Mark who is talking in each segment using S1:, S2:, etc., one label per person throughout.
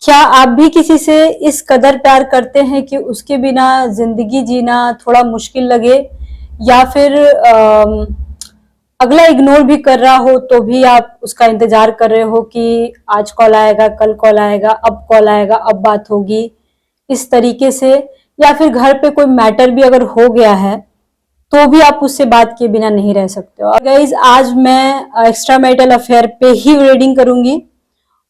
S1: क्या आप भी किसी से इस कदर प्यार करते हैं कि उसके बिना जिंदगी जीना थोड़ा मुश्किल लगे, या फिर अगला इग्नोर भी कर रहा हो तो भी आप उसका इंतजार कर रहे हो कि आज कॉल आएगा, कल कॉल आएगा, अब कॉल आएगा, अब बात होगी, इस तरीके से। या फिर घर पे कोई मैटर भी अगर हो गया है तो भी आप उससे बात किए बिना नहीं रह सकते हो। गाइज, आज मैं एक्स्ट्रा मैरिटल अफेयर पे ही रीडिंग करूंगी,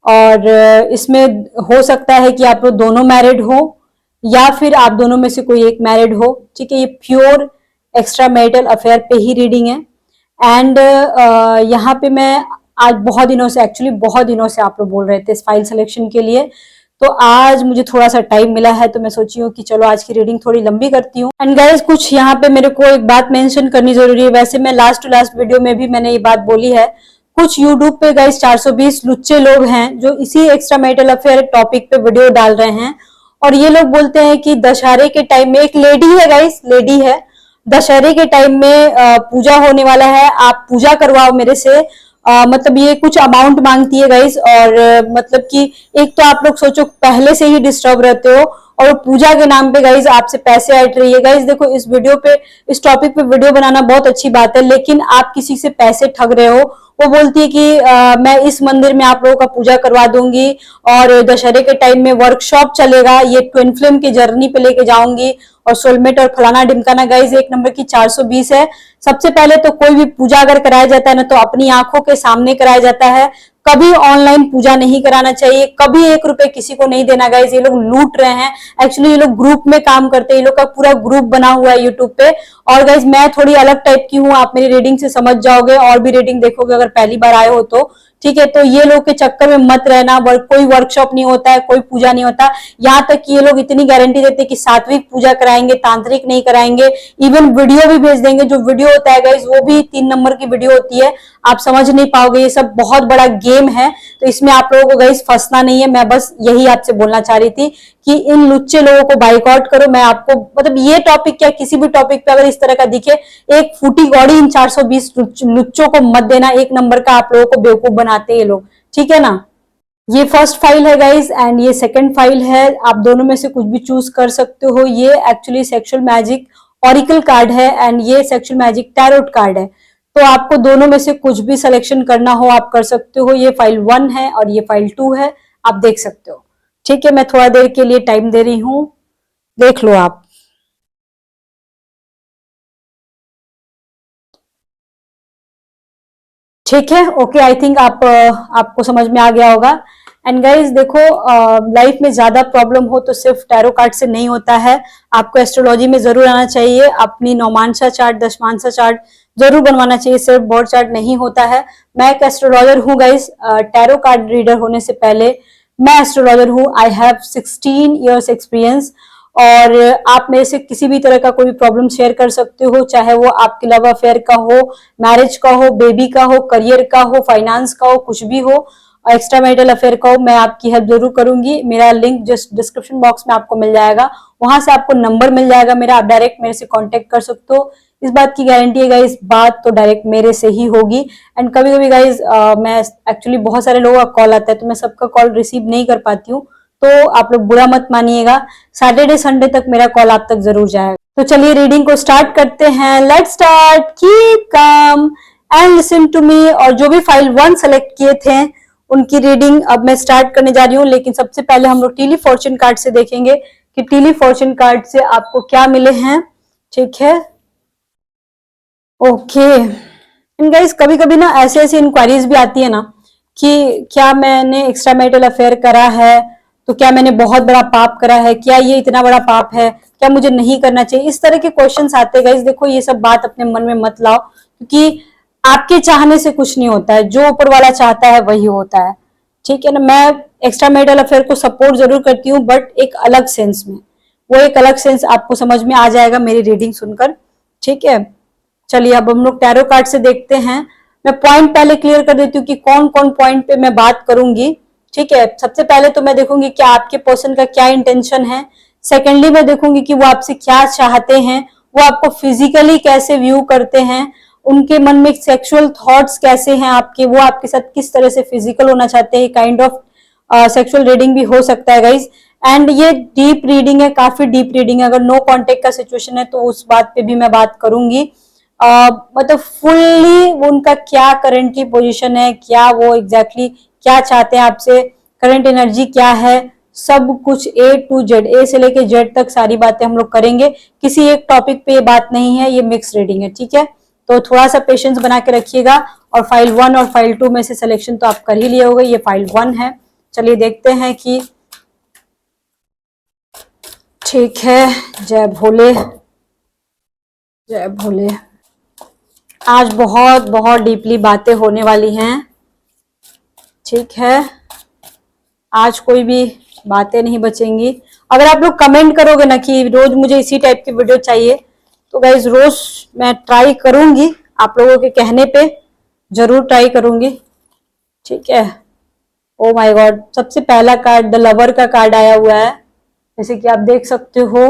S1: और इसमें हो सकता है कि आप लोग दोनों मैरिड हो या फिर आप दोनों में से कोई एक मैरिड हो। ठीक है, ये प्योर एक्स्ट्रा मैरिटल अफेयर पे ही रीडिंग है। एंड यहाँ पे मैं आज बहुत दिनों से, एक्चुअली बहुत दिनों से आप लोग बोल रहे थे इस फाइल सिलेक्शन के लिए, तो आज मुझे थोड़ा सा टाइम मिला है, तो मैं सोची हूँ कि चलो आज की रीडिंग थोड़ी लंबी करती हूँ। एंड गाइज, कुछ यहाँ पे मेरे को एक बात मेंशन करनी जरूरी है। वैसे मैं लास्ट टू लास्ट वीडियो में भी मैंने ये बात बोली है। कुछ यूट्यूब पे गाइज 420 लुच्चे लोग हैं जो इसी एक्स्ट्रा मैरिटल अफेयर टॉपिक पे वीडियो डाल रहे हैं, और ये लोग बोलते हैं कि दशहरे के टाइम में, एक लेडी है गाइज, लेडी है, दशहरे के टाइम में पूजा होने वाला है, आप पूजा करवाओ मेरे से। मतलब ये कुछ अमाउंट मांगती है गाइज, और मतलब कि एक तो आप लोग सोचो पहले से ही डिस्टर्ब रहते हो, और पूजा के नाम पे गाइज आपसे पैसे ऐट रही है। गाइज देखो, इस वीडियो पे, इस टॉपिक पे वीडियो बनाना बहुत अच्छी बात है, लेकिन आप किसी से पैसे ठग रहे हो। वो बोलती है कि मैं इस मंदिर में आप लोगों का पूजा करवा दूंगी, और दशहरे के टाइम में वर्कशॉप चलेगा, ये ट्विन फ्लेम की जर्नी पे लेके जाऊंगी, और सोलमेट और फलाना ढिमकाना। गाइज एक नंबर की 420 है। सबसे पहले तो कोई भी पूजा अगर कराया जाता है ना, तो अपनी आंखों के सामने कराया जाता है। कभी ऑनलाइन पूजा नहीं कराना चाहिए, कभी 1 रुपए किसी को नहीं देना। गाइज ये लोग लूट रहे हैं। एक्चुअली ये लोग ग्रुप में काम करते हैं, ये लोग का पूरा ग्रुप बना हुआ है यूट्यूब पे। और गाइज मैं थोड़ी अलग टाइप की हूँ, आप मेरी रीडिंग से समझ जाओगे, और भी रीडिंग देखोगे अगर पहली बार आए हो तो। ठीक है, तो ये लोग के चक्कर में मत रहना। कोई वर्कशॉप नहीं होता है, कोई पूजा नहीं होता। यहाँ तक कि ये लोग इतनी गारंटी देते हैं कि सात्विक पूजा कराएंगे, तांत्रिक नहीं कराएंगे, इवन वीडियो भी भेज देंगे। जो वीडियो होता है गाइज वो भी 3 नंबर की वीडियो होती है, आप समझ नहीं पाओगे। ये सब बहुत बड़ा गेम है, तो इसमें आप लोगों को गाइज फंसना नहीं है। मैं बस यही आपसे बोलना चाह रही थी कि इन लुच्चे लोगों को बाइकआउट करो। मैं आपको, मतलब ये टॉपिक क्या, किसी भी टॉपिक पे अगर इस तरह का दिखे, एक फूटी गौड़ी इन 420 लुच्चों को मत देना। 1 नंबर का आप लोगों को बेवकूफ बनाते हैं ये लोग, ठीक है ना। ये फर्स्ट फाइल है गाइज, एंड ये सेकंड फाइल है। आप दोनों में से कुछ भी चूज कर सकते हो। ये actually sexual magic oracle card है, एंड ये सेक्सुअल मैजिक टैरोट कार्ड है। तो आपको दोनों में से कुछ भी सिलेक्शन करना हो आप कर सकते हो। ये फाइल 1 है और ये फाइल 2 है, आप देख सकते हो। ठीक है, मैं थोड़ा देर के लिए टाइम दे रही हूं, देख लो आप। ठीक है, ओके, आई थिंक आपको समझ में आ गया होगा। एंड गाइज देखो, लाइफ में ज्यादा प्रॉब्लम हो तो सिर्फ टैरो कार्ड से नहीं होता है, आपको एस्ट्रोलॉजी में जरूर आना चाहिए। अपनी नौमांसा चार्ट, दशमांसा चार्ट जरूर बनवाना चाहिए, सिर्फ बोर्ड चार्ट नहीं होता है। मैं एक एस्ट्रोलॉजर हूँ गाइज, टैरो कार्ड रीडर होने से पहले मैं एस्ट्रोलॉजर हूँ। आई हैव 16 ईयर्स एक्सपीरियंस, और आप मेरे से किसी भी तरह का कोई प्रॉब्लम शेयर कर सकते हो, चाहे वो आपके लव अफेयर का हो, मैरिज का हो, बेबी का हो, करियर का हो, फाइनेंस का हो, कुछ भी हो, एक्स्ट्रा मैरिटल अफेयर का हो, मैं आपकी हेल्प जरूर करूंगी। मेरा लिंक जस्ट डिस्क्रिप्शन बॉक्स में आपको मिल जाएगा, वहां से आपको नंबर मिल जाएगा मेरा, आप डायरेक्ट मेरे से कांटेक्ट कर सकते हो। इस बात की गारंटी है गाइज, बात तो डायरेक्ट मेरे से ही होगी। एंड कभी कभी गाइज मैं एक्चुअली, बहुत सारे लोगों का कॉल आता है तो मैं सबका कॉल रिसीव नहीं कर पाती हूँ, तो आप लोग बुरा मत मानिएगा। सैटरडे संडे तक मेरा कॉल आप तक जरूर जाएगा। तो चलिए रीडिंग को स्टार्ट करते हैं। Let's start, keep calm and listen to me. और जो भी फाइल 1 सेलेक्ट किए थे उनकी रीडिंग अब मैं स्टार्ट करने जा रही हूँ, लेकिन सबसे पहले हम लोग टीली फॉर्च्यून कार्ड से देखेंगे कि टीली फॉर्च्यून कार्ड से आपको क्या मिले हैं। ठीक है, ओके। एंड गाइस, कभी कभी ना ऐसे ऐसे इंक्वायरीज भी आती है ना कि क्या मैंने एक्स्ट्रा मैरिटल अफेयर करा है तो क्या मैंने बहुत बड़ा पाप करा है, क्या ये इतना बड़ा पाप है, क्या मुझे नहीं करना चाहिए, इस तरह के क्वेश्चंस आते हैं। गाइस देखो, ये सब बात अपने मन में मत लाओ, क्योंकि आपके चाहने से कुछ नहीं होता है, जो ऊपर वाला चाहता है वही होता है। ठीक है ना। मैं एक्स्ट्रा मैरिटल अफेयर को सपोर्ट जरूर करती हूँ, बट एक अलग सेंस में। वो एक अलग सेंस आपको समझ में आ जाएगा मेरी रीडिंग सुनकर। ठीक है, चलिए अब हम लोग टैरो कार्ड से देखते हैं। मैं पॉइंट पहले क्लियर कर देती हूँ कि कौन कौन पॉइंट पे मैं बात करूंगी। ठीक है, सबसे पहले तो मैं देखूंगी कि आपके पर्सन का क्या इंटेंशन है। सेकेंडली मैं देखूंगी कि वो आपसे क्या चाहते हैं, वो आपको फिजिकली कैसे व्यू करते हैं, उनके मन में सेक्सुअल थॉट्स कैसे हैं आपके, वो आपके साथ किस तरह से फिजिकल होना चाहते हैं, काइंड ऑफ सेक्सुअल रीडिंग भी हो सकता है गाइज। एंड ये डीप रीडिंग है, काफी डीप रीडिंग है। अगर नो कांटेक्ट का सिचुएशन है तो उस बात पे भी मैं बात करूंगी। मतलब फुल्ली उनका क्या करंटली पोजीशन है, क्या वो एग्जैक्टली क्या चाहते हैं आपसे, करंट एनर्जी क्या है, सब कुछ A to Z, ए से लेके जेड तक सारी बातें हम लोग करेंगे। किसी एक टॉपिक पे ये बात नहीं है, ये मिक्स रीडिंग है, ठीक है। तो थोड़ा सा पेशेंस बना के रखिएगा। और फाइल 1 और फाइल 2 में से सिलेक्शन तो आप कर ही लिए होंगे, ये फाइल 1 है। चलिए देखते हैं कि ठीक है। जय भोले, जय भोले। आज बहुत बहुत डीपली बातें होने वाली हैं, ठीक है। आज कोई भी बातें नहीं बचेंगी। अगर आप लोग कमेंट करोगे ना कि रोज मुझे इसी टाइप की वीडियो चाहिए, तो गाइज रोज मैं ट्राई करूंगी, आप लोगों के कहने पे जरूर ट्राई करूंगी, ठीक है। ओ माय गॉड, सबसे पहला कार्ड द लवर का कार्ड आया हुआ है, जैसे कि आप देख सकते हो।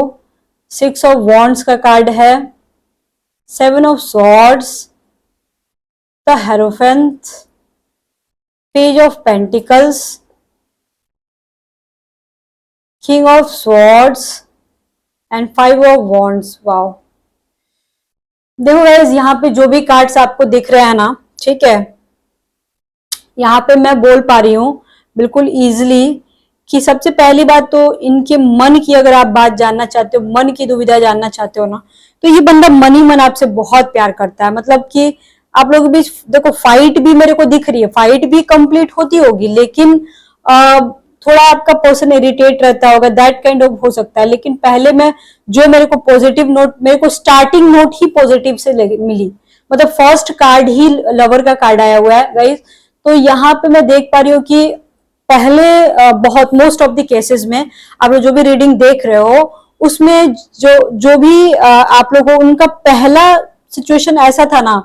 S1: 6 ऑफ वॉन्ड्स का कार्ड है, 7 of swords, the hierophant, page of pentacles, king of swords and 5 of wands. Wow, देखो गाइस यहाँ पे जो भी कार्ड्स आपको दिख रहे हैं ना, ठीक है, यहाँ पे मैं बोल पा रही हूँ बिल्कुल इजीली कि सबसे पहली बात तो इनके मन की अगर आप बात जानना चाहते हो, मन की दुविधा जानना चाहते हो ना, तो ये बंदा मन ही मन आपसे बहुत प्यार करता है। मतलब कि आप लोगों के बीच देखो फाइट भी मेरे को दिख रही है, फाइट भी कंप्लीट होती होगी, लेकिन थोड़ा आपका पर्सन इरिटेट रहता होगा, दैट काइंड ऑफ हो सकता है। लेकिन पहले मैं जो मेरे को पॉजिटिव नोट, मेरे को स्टार्टिंग नोट ही पॉजिटिव से मिली, मतलब फर्स्ट कार्ड ही लवर का कार्ड आया हुआ है गाइस। तो यहाँ पे मैं देख पा रही हूँ कि पहले बहुत मोस्ट ऑफ द केसेस में आप लोग जो भी रीडिंग देख रहे हो उसमें जो भी आप लोगों उनका पहला सिचुएशन ऐसा था ना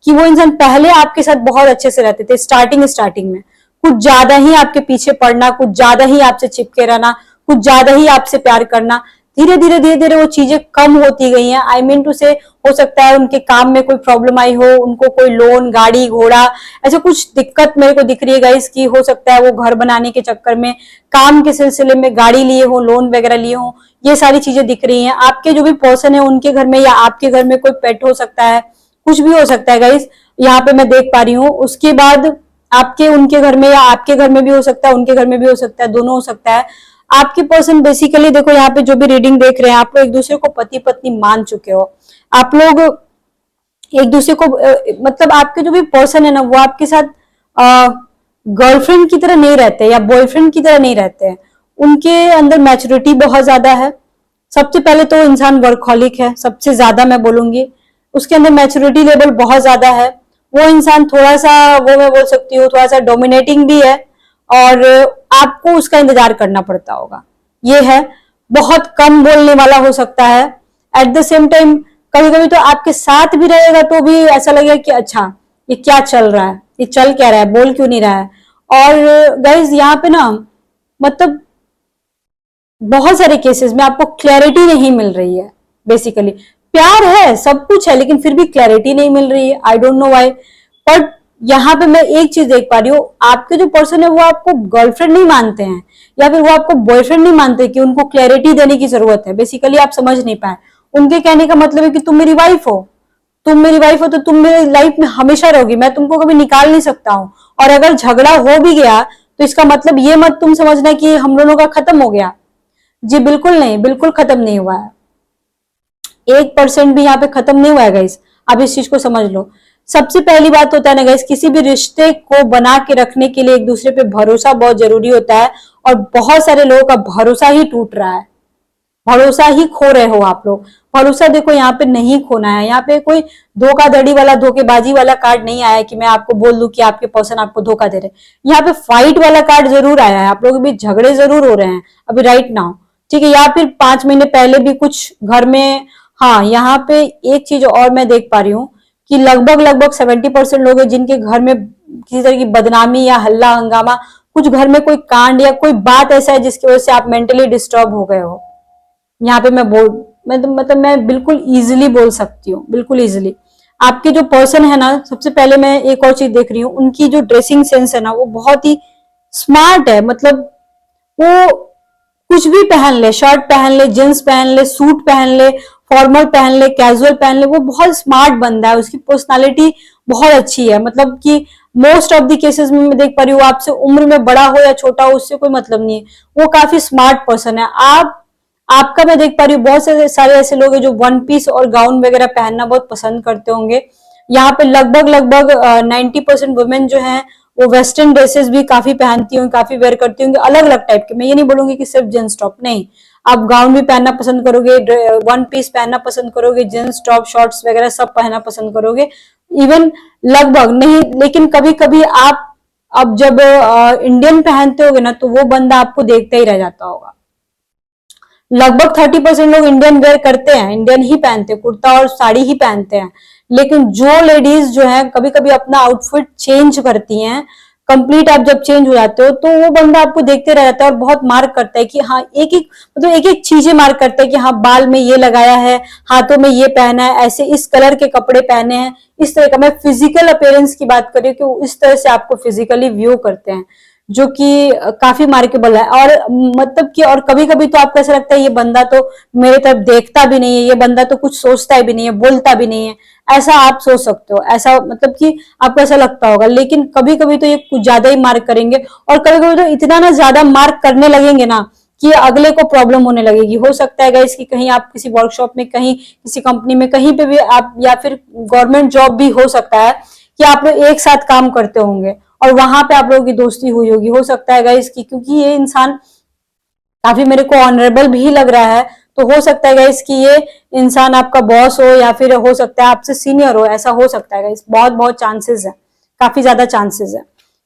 S1: कि वो इंसान पहले आपके साथ बहुत अच्छे से रहते थे, स्टार्टिंग में कुछ ज्यादा ही आपके पीछे पड़ना, कुछ ज्यादा ही आपसे चिपके रहना, कुछ ज्यादा ही आपसे प्यार करना, धीरे धीरे वो चीजें कम होती गई हैं। आई मीन टू से हो सकता है उनके काम में कोई प्रॉब्लम आई हो, उनको कोई लोन, गाड़ी घोड़ा, ऐसे कुछ दिक्कत मेरे को दिख रही है गाइस कि हो सकता है वो घर बनाने के चक्कर में, काम के सिलसिले में गाड़ी लिए हो, लोन वगैरह लिए हो, ये सारी चीजें दिख रही हैं। आपके जो भी पर्सन है उनके घर में या आपके घर में कोई पेट हो सकता है, कुछ भी हो सकता है गाइस, यहाँ पे मैं देख पा रही हूँ। उसके बाद आपके उनके घर में या आपके घर में भी हो सकता है, उनके घर में भी हो सकता है, दोनों हो सकता है। आपके पर्सन बेसिकली देखो यहाँ पे जो भी रीडिंग देख रहे हैं, आप लोग एक दूसरे को पति पत्नी मान चुके हो, आप लोग एक दूसरे को मतलब आपके जो भी पर्सन है ना वो आपके साथ गर्लफ्रेंड की तरह नहीं रहते या बॉयफ्रेंड की तरह नहीं रहते हैं। उनके अंदर मैच्योरिटी बहुत ज्यादा है। सबसे पहले तो इंसान वर्कहॉलिक है, सबसे ज्यादा मैं बोलूंगी, उसके अंदर मैच्योरिटी लेवल बहुत ज्यादा है। वो इंसान थोड़ा सा, वो मैं बोल सकती हूँ थोड़ा सा डोमिनेटिंग भी है और आपको उसका इंतजार करना पड़ता होगा, ये है। बहुत कम बोलने वाला हो सकता है, एट द सेम टाइम कभी कभी तो आपके साथ भी रहेगा तो भी ऐसा लगेगा कि अच्छा ये क्या चल रहा है, ये चल क्या रहा है, बोल क्यों नहीं रहा है। और गाइज यहाँ पे ना मतलब बहुत सारे केसेस में आपको क्लैरिटी नहीं मिल रही है। बेसिकली प्यार है, सब कुछ है, लेकिन फिर भी क्लैरिटी नहीं मिल रही है, I don't know why. But यहाँ पे मैं एक चीज देख पा रही हूँ, आपके जो पर्सन है वो आपको गर्लफ्रेंड नहीं मानते हैं या फिर वो आपको बॉयफ्रेंड नहीं मानते कि उनको क्लैरिटी देने की जरूरत है। बेसिकली आप समझ नहीं पाए, उनके कहने का मतलब है कि तुम मेरी वाइफ हो, तुम मेरी वाइफ हो तो तुम मेरी लाइफ में हमेशा रहोगी, मैं तुमको कभी निकाल नहीं सकता हूँ। और अगर झगड़ा हो भी गया तो इसका मतलब ये मत तुम समझना कि हम दोनों का खत्म हो गया। जी बिल्कुल नहीं, बिल्कुल खत्म नहीं हुआ है, 1% भी यहाँ पे खत्म नहीं हुआ है गाइस, आप इस चीज को समझ लो। सबसे पहली बात होता है ना गाइस, किसी भी रिश्ते को बना के रखने के लिए एक दूसरे पे भरोसा बहुत जरूरी होता है। और बहुत सारे लोगों का भरोसा ही टूट रहा है, भरोसा ही खो रहे हो आप लोग। भरोसा देखो यहाँ पे नहीं खोना है, यहाँ पे कोई धोखाधड़ी वाला, धोखेबाजी वाला कार्ड नहीं आया है कि मैं आपको बोल दूं कि आपके पर्सन आपको धोखा दे रहे। यहाँ पे फाइट वाला कार्ड जरूर आया है, आप लोगों के बीच झगड़े जरूर हो रहे हैं अभी राइट नाउ, ठीक है, या फिर 5 महीने पहले भी कुछ घर में। हाँ, यहाँ पे एक चीज और मैं देख पा रही हूँ कि लगभग 70% लोग हैं जिनके घर में किसी तरह की बदनामी या हल्ला हंगामा, कुछ घर में कोई कांड या कोई बात ऐसा है जिसकी वजह से आप मेंटली डिस्टर्ब हो गए हो। यहाँ पे मतलब मैं बिल्कुल इजीली बोल सकती हूँ, बिल्कुल इजीली। आपके जो पर्सन है ना, सबसे पहले मैं एक और चीज देख रही हूँ, उनकी जो ड्रेसिंग सेंस है ना वो बहुत ही स्मार्ट है। मतलब वो कुछ भी पहन ले, शर्ट पहन ले, जींस पहन ले, सूट पहन ले, फॉर्मल पहन ले, कैजुअल पहन ले, वो बहुत स्मार्ट बंदा है, उसकी पर्सनालिटी बहुत अच्छी है। मतलब कि मोस्ट ऑफ द केसेस में मैं देख पा रही हूँ, आपसे उम्र में बड़ा हो या छोटा हो उससे कोई मतलब नहीं है, वो काफी स्मार्ट पर्सन है। आपका मैं देख पा रही हूँ बहुत सारे ऐसे लोग हैं जो वन पीस और गाउन वगैरह पहनना बहुत पसंद करते होंगे। यहाँ पे लगभग लगभग 90% वुमेन जो है वो वेस्टर्न ड्रेसेस भी काफी पहनती होंगी, काफी वेयर करती होंगी, अलग अलग टाइप के। मैं ये नहीं बोलूंगी कि सिर्फ जींस टॉप, नहीं, आप गाउन भी पहनना पसंद करोगे, वन पीस पहनना पसंद करोगे, जींस टॉप शॉर्ट्स वगैरह सब पहनना पसंद करोगे। इवन लगभग नहीं, लेकिन कभी कभी आप अब जब इंडियन पहनते होगे ना, तो वो बंदा आपको देखता ही रह जाता होगा। लगभग 30% लोग इंडियन वेयर करते हैं, इंडियन ही पहनते हैं, कुर्ता और साड़ी ही पहनते हैं। लेकिन जो लेडीज जो है कभी कभी अपना आउटफिट चेंज करती हैं, कंप्लीट आप जब चेंज हो जाते हो, तो वो बंदा आपको देखते रह जाता है और बहुत मार्क करता है कि हाँ, एक एक मतलब एक एक चीजें मार्क करता है कि हाँ, बाल में ये लगाया है, हाथों में ये पहना है, ऐसे इस कलर के कपड़े पहने हैं, इस तरह का। मैं फिजिकल अपीयरेंस की बात कर रही हूँ कि वो इस तरह से आपको फिजिकली व्यू करते हैं, जो कि काफी मार्केबल है। और मतलब कि और कभी कभी तो आपको ऐसा लगता है ये बंदा तो मेरे तरफ देखता भी नहीं है, ये बंदा तो कुछ सोचता भी नहीं है, बोलता भी नहीं है, ऐसा आप सोच सकते हो, ऐसा मतलब कि आपको ऐसा लगता होगा। लेकिन कभी कभी तो ये कुछ ज्यादा ही मार्क करेंगे, और कभी कभी तो इतना ना ज्यादा मार्क करने लगेंगे ना कि अगले को प्रॉब्लम होने लगेगी। हो सकता है गाइस कि कहीं आप किसी वर्कशॉप में, कहीं किसी कंपनी में, कहीं पे भी आप, या फिर गवर्नमेंट जॉब भी हो सकता है कि आप लोग एक साथ काम करते होंगे और वहां पे आप लोगों की दोस्ती हुई होगी। हो सकता है गाइस कि क्योंकि ये इंसान काफी मेरे को ऑनरेबल भी लग रहा है, तो हो सकता है गाइस कि ये इंसान आपका बॉस हो, या फिर हो सकता है आपसे सीनियर हो, ऐसा हो सकता है गाइस। बहुत बहुत चांसेस है, काफी ज्यादा चांसेस है,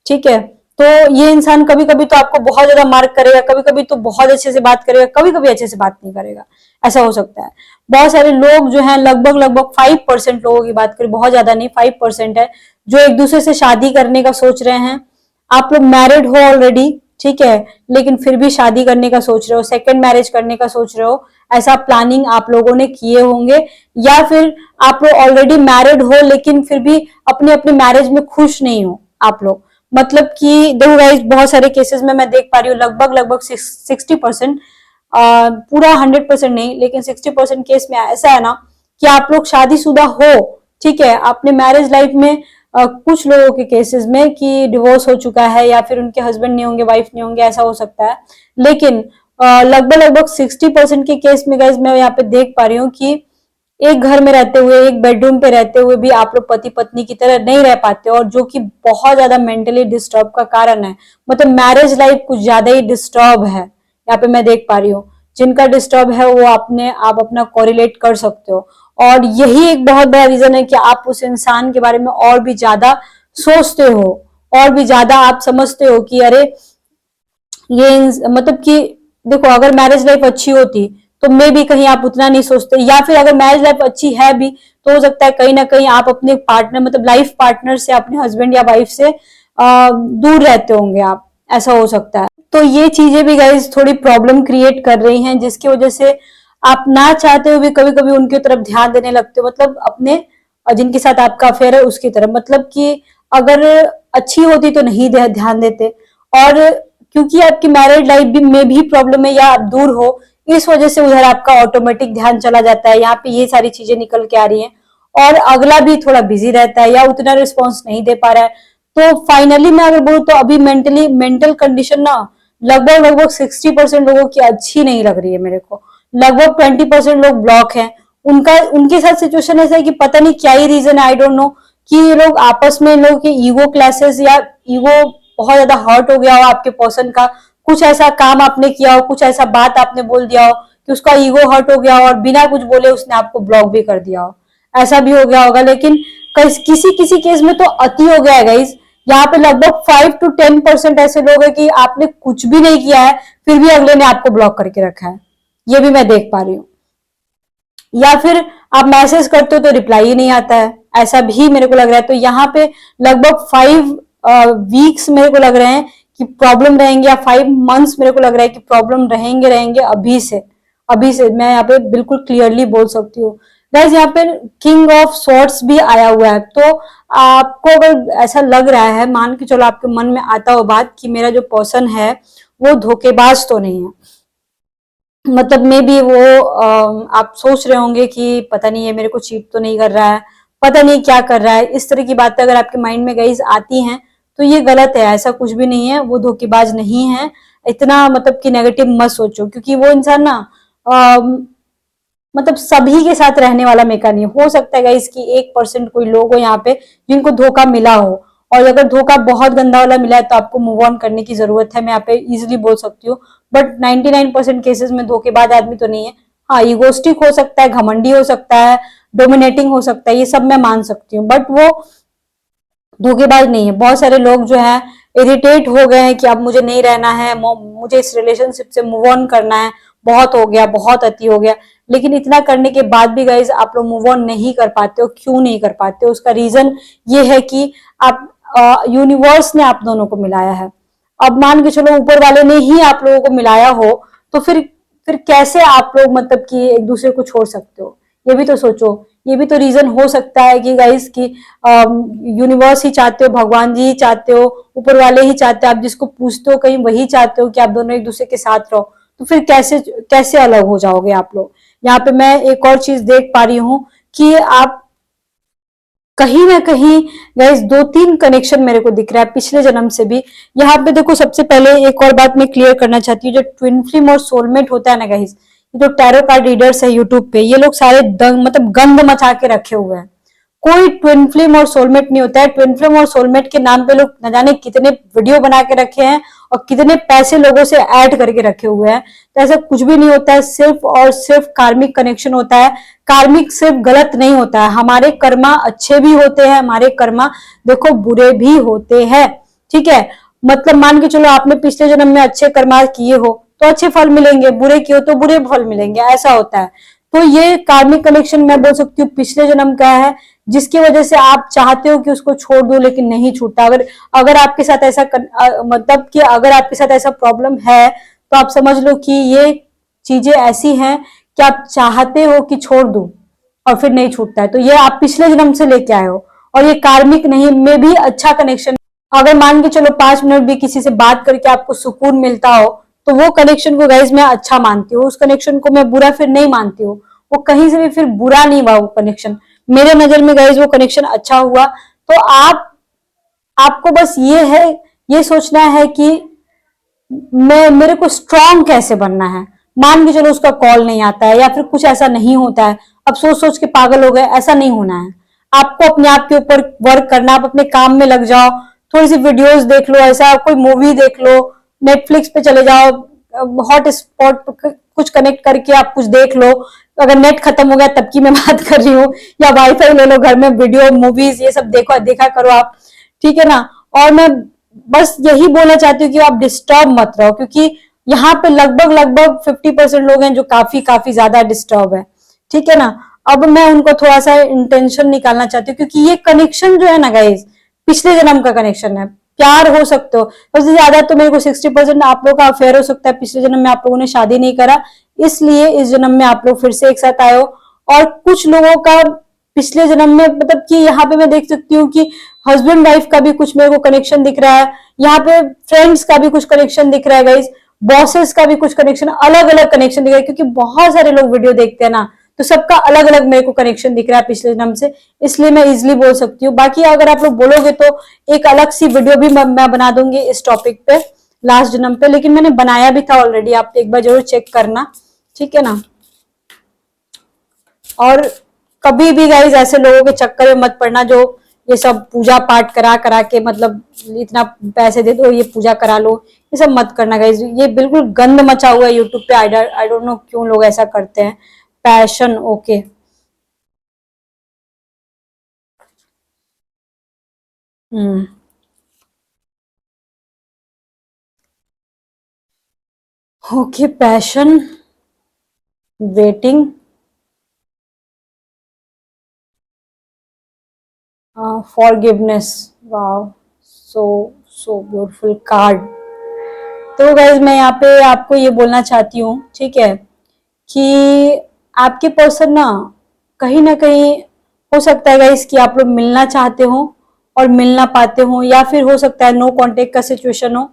S1: ठीक है। तो ये इंसान कभी कभी तो आपको बहुत ज्यादा मार्क करेगा, कभी कभी तो बहुत अच्छे से बात करेगा, कभी कभी अच्छे से बात नहीं करेगा, ऐसा हो सकता है। बहुत सारे लोग जो हैं, लगभग लगभग 5% लोगों की बात करें, बहुत ज्यादा नहीं, 5% है जो एक दूसरे से शादी करने का सोच रहे हैं। आप लोग मैरिड हो ऑलरेडी, ठीक है, लेकिन फिर भी शादी करने का सोच रहे हो, सेकंड मैरिज करने का सोच रहे हो, ऐसा प्लानिंग आप लोगों ने किए होंगे। या फिर आप लोग ऑलरेडी मैरिड हो लेकिन फिर भी अपने अपने मैरिज में खुश नहीं हो आप लोग। मतलब कि देखो गाइस, बहुत सारे केसेस में मैं देख पा रही हूँ, लगभग लगभग 60%, पूरा 100% नहीं, लेकिन 60% केस में ऐसा है ना कि आप लोग शादीशुदा हो, ठीक है, आपने मैरिज लाइफ में कुछ लोगों के केसेस में कि डिवोर्स हो चुका है, या फिर उनके हस्बैंड नहीं होंगे, वाइफ नहीं होंगे, ऐसा हो सकता है। लेकिन लगभग लगभग 60% के केस में गाइस मैं यहाँ पे देख पा रही हूँ कि एक घर में रहते हुए, एक बेडरूम पे रहते हुए भी आप लोग पति पत्नी की तरह नहीं रह पाते, और जो कि बहुत ज्यादा मेंटली डिस्टर्ब का कारण है। मतलब मैरिज लाइफ कुछ ज्यादा ही डिस्टर्ब है यहाँ पे मैं देख पा रही हूँ। जिनका डिस्टर्ब है वो आप अपना कोरिलेट कर सकते हो, और यही एक बहुत बड़ा रीजन है कि आप उस इंसान के बारे में और भी ज्यादा सोचते हो, और भी ज्यादा आप समझते हो कि अरे ये मतलब कि देखो, अगर मैरिज लाइफ अच्छी होती तो मे भी कहीं आप उतना नहीं सोचते, या फिर अगर मैरिज लाइफ अच्छी है भी तो हो सकता है कहीं ना कहीं आप अपने पार्टनर, मतलब लाइफ पार्टनर से, अपने हस्बैंड या वाइफ से दूर रहते होंगे आप, ऐसा हो सकता है। तो ये चीजें भी गाइज थोड़ी प्रॉब्लम क्रिएट कर रही हैं, जिसकी वजह से आप ना चाहते हुए कभी कभी उनकी तरफ ध्यान देने लगते हो, मतलब अपने जिनके साथ आपका अफेयर है उसकी तरफ। मतलब कि अगर अच्छी होती तो नहीं ध्यान देते, और क्योंकि आपकी मैरिड लाइफ भी में भी प्रॉब्लम है या आप दूर हो, इस वजह से उधर आपका ऑटोमेटिक ध्यान चला जाता है। यहाँ पे ये सारी चीजें निकल के आ रही हैं, और अगला भी थोड़ा बिजी रहता है या उतना रिस्पॉन्स नहीं दे पा रहा है। तो फाइनली मैं अगर बोलूँ तो अभी मेंटल कंडीशन ना लगभग लगभग 60% लोगों की अच्छी नहीं लग रही है मेरे को। लगभग 20% लोग ब्लॉक हैं। उनके साथ सिचुएशन ऐसा है कि पता नहीं क्या ही रीजन है, आई डोंट नो, कि ये लोग आपस में, इन लोगों के ईगो क्लैसेस या ईगो बहुत ज्यादा हर्ट हो गया हो आपके पर्सन का, कुछ ऐसा काम आपने किया हो, कुछ ऐसा बात आपने बोल दिया हो कि उसका ईगो हर्ट हो गया हो, और बिना कुछ बोले उसने आपको ब्लॉक भी कर दिया हो, ऐसा भी हो गया होगा। लेकिन किसी किसी केस में तो अति हो गया है गाइस। यहाँ पे लगभग 5 to 10% ऐसे लोग हैं कि आपने कुछ भी नहीं किया है फिर भी अगले ने आपको ब्लॉक करके रखा है, ये भी मैं देख पा रही हूँ। या फिर आप मैसेज करते हो तो रिप्लाई ही नहीं आता है, ऐसा भी मेरे को लग रहा है। तो यहाँ पे लगभग 5 वीक्स मेरे को लग रहे हैं कि प्रॉब्लम रहेंगे, या 5 मंथ्स मेरे को लग रहा है कि प्रॉब्लम रहेंगे रहेंगे अभी से मैं यहाँ पे बिल्कुल क्लियरली बोल सकती हूँ। गाइस, यहाँ पे किंग ऑफ सॉर्ड्स भी आया हुआ है, तो आपको अगर ऐसा लग रहा है, मान के चलो आपके मन में आता हो बात कि मेरा जो पर्सन है वो धोखेबाज तो नहीं है। मतलब मे बी वो आप सोच रहे होंगे कि पता नहीं है मेरे को चीट तो नहीं कर रहा है, पता नहीं क्या कर रहा है, इस तरह की बातें अगर आपके माइंड में गाइस आती हैं तो ये गलत है, ऐसा कुछ भी नहीं है, वो धोखेबाज नहीं है। इतना मतलब कि नेगेटिव मत सोचो, क्योंकि वो इंसान ना मतलब सभी के साथ रहने वाला मेका नहीं। हो सकता है गाइस कि 1% कोई लोग हो यहाँ पे जिनको धोखा मिला हो, और अगर धोखा बहुत गंदा वाला मिला है तो आपको मूव ऑन करने की जरूरत है, मैं यहाँ पे इजिली बोल सकती हूँ। बट 99% केसेस में धोखेबाज आदमी तो नहीं है। हाँ, ईगोस्टिक हो सकता है, घमंडी हो सकता है, डोमिनेटिंग हो सकता है, ये सब मैं मान सकती हूँ, बट वो धोखेबाज नहीं है। बहुत सारे लोग जो है इरिटेट हो गए हैं कि अब मुझे नहीं रहना है, मुझे इस रिलेशनशिप से मूव ऑन करना है, बहुत हो गया, बहुत अति हो गया। लेकिन इतना करने के बाद भी गाइज आप लोग मूव ऑन नहीं कर पाते हो। क्यों नहीं कर पाते हो? उसका रीजन ये है कि आप यूनिवर्स ने आप दोनों को मिलाया है। अब मान के चलो ऊपर वाले ने ही आप लोगों को मिलाया हो, तो फिर कैसे आप लोग मतलब कि एक दूसरे को छोड़ सकते हो? ये भी तो सोचो। ये भी तो रीजन हो सकता है कि गाइस की यूनिवर्स ही चाहते हो, भगवान जी ही चाहते हो, ऊपर वाले ही चाहते हो, आप जिसको पूछते हो कहीं वही चाहते हो कि आप दोनों एक दूसरे के साथ रहो। तो फिर कैसे कैसे अलग हो जाओगे आप लोग? यहाँ पे मैं एक और चीज देख पा रही हूँ कि आप कहीं ना कहीं गाइस 2-3 कनेक्शन मेरे को दिख रहा है पिछले जन्म से भी। यहाँ पे देखो, सबसे पहले एक और बात मैं क्लियर करना चाहती हूँ, जो ट्विन फ्लेम और सोलमेट होता है ना गाइस, ये जो टैरो कार्ड रीडर्स है यूट्यूब पे, ये लोग सारे दंग मतलब गंद मचा के रखे हुए हैं। कोई ट्विन फ्लेम और सोलमेट नहीं होता है। ट्विन फ्लेम और सोलमेट के नाम पे लोग न जाने कितने वीडियो बना के रखे हैं और कितने पैसे लोगों से ऐड करके रखे हुए हैं। तो ऐसा कुछ भी नहीं होता है, सिर्फ और सिर्फ कार्मिक कनेक्शन होता है। कार्मिक सिर्फ गलत नहीं होता है, हमारे कर्मा अच्छे भी होते हैं, हमारे कर्मा देखो बुरे भी होते हैं। ठीक है, मतलब मान के चलो आपने पिछले जन्म में अच्छे कर्मा किए हो तो अच्छे फल मिलेंगे, बुरे किए हो तो बुरे फल मिलेंगे, ऐसा होता है। तो ये कार्मिक कनेक्शन मैं बोल सकती हूँ पिछले जन्म का है, जिसकी वजह से आप चाहते हो कि उसको छोड़ दो लेकिन नहीं छूटता। अगर अगर आपके साथ ऐसा मतलब कि अगर आपके साथ ऐसा प्रॉब्लम है तो आप समझ लो कि ये चीजें ऐसी हैं कि आप चाहते हो कि छोड़ दूं और फिर नहीं छूटता है। तो ये आप पिछले जन्म से लेके आए हो, और ये कार्मिक नहीं में भी अच्छा कनेक्शन। अगर मान के चलो 5 मिनट भी किसी से बात करके आपको सुकून मिलता हो तो वो कनेक्शन को गाइज मैं अच्छा मानती हूँ, उस कनेक्शन को मैं बुरा फिर नहीं मानती हूँ। वो कहीं से भी फिर बुरा नहीं हुआ वो कनेक्शन, मेरे नजर में गाइज वो कनेक्शन अच्छा हुआ। तो आपको बस ये है, ये सोचना है कि मैं मेरे को स्ट्रांग कैसे बनना है। मान के चलो उसका कॉल नहीं आता है या फिर कुछ ऐसा नहीं होता है, अब सोच सोच के पागल हो गए, ऐसा नहीं होना है। आपको अपने आप के ऊपर वर्क करना, आप अपने काम में लग जाओ, थोड़ी सी वीडियोस देख लो, ऐसा कोई मूवी देख लो, नेटफ्लिक्स पे चले जाओ, हॉट स्पॉट कुछ कनेक्ट करके आप कुछ देख लो। अगर नेट खत्म हो गया तब की मैं बात कर रही हूँ, या वाईफाई ले लो घर में, वीडियो मूवीज ये सब देखो, देखा करो आप। ठीक है ना? और मैं बस यही बोलना चाहती हूँ कि आप डिस्टर्ब मत रहो, क्योंकि यहाँ पे लगभग लगभग 50% लोग हैं जो काफी काफी ज्यादा डिस्टर्ब है। ठीक है ना? अब मैं उनको थोड़ा सा इंटेंशन निकालना चाहती हूँ, क्योंकि ये कनेक्शन जो है ना गाइज, पिछले जन्म का कनेक्शन है। प्यार हो सकते हो, सबसे ज्यादा तो मेरे को 60% आप लोग का अफेयर हो सकता है, पिछले जन्म में आप लोगों ने शादी नहीं करा, इसलिए इस जन्म में आप लोग फिर से एक साथ आए हो। और कुछ लोगों का पिछले जन्म में मतलब कि यहाँ पे मैं देख सकती हूँ कि हस्बैंड वाइफ का भी कुछ मेरे को कनेक्शन दिख रहा है, यहाँ पे फ्रेंड्स का भी कुछ कनेक्शन दिख रहा है गाइज, बॉसेस का भी कुछ कनेक्शन, अलग अलग कनेक्शन दिख रहा है, क्योंकि बहुत सारे लोग वीडियो देखते हैं ना, तो सबका अलग अलग मेरे को कनेक्शन दिख रहा है पिछले जन्म से, इसलिए मैं इजिली बोल सकती हूँ। बाकी अगर आप लोग बोलोगे तो एक अलग सी वीडियो भी मैं बना दूंगी इस टॉपिक पे, लास्ट जन्म पे, लेकिन मैंने बनाया भी था ऑलरेडी, आप एक बार जरूर चेक करना। ठीक है ना? और कभी भी गाइज ऐसे लोगों के चक्कर में मत पड़ना जो ये सब पूजा पाठ करा करा के मतलब इतना पैसे दे दो ये पूजा करा लो, ये सब मत करना गाइज, ये बिल्कुल गंद मचा हुआ है यूट्यूब पे। आई डोंट नो क्यों लोग ऐसा करते हैं। Passion, okay. Hmm. Okay, passion, waiting, forgiveness. Wow, so so beautiful card. तो गाइज मैं यहाँ पे आपको ये बोलना चाहती हूँ, ठीक है, कि आपके पर्सन ना कहीं हो सकता है गाइज कि आप लोग मिलना चाहते हो और मिल ना पाते हो, या फिर हो सकता है नो कांटेक्ट का सिचुएशन हो,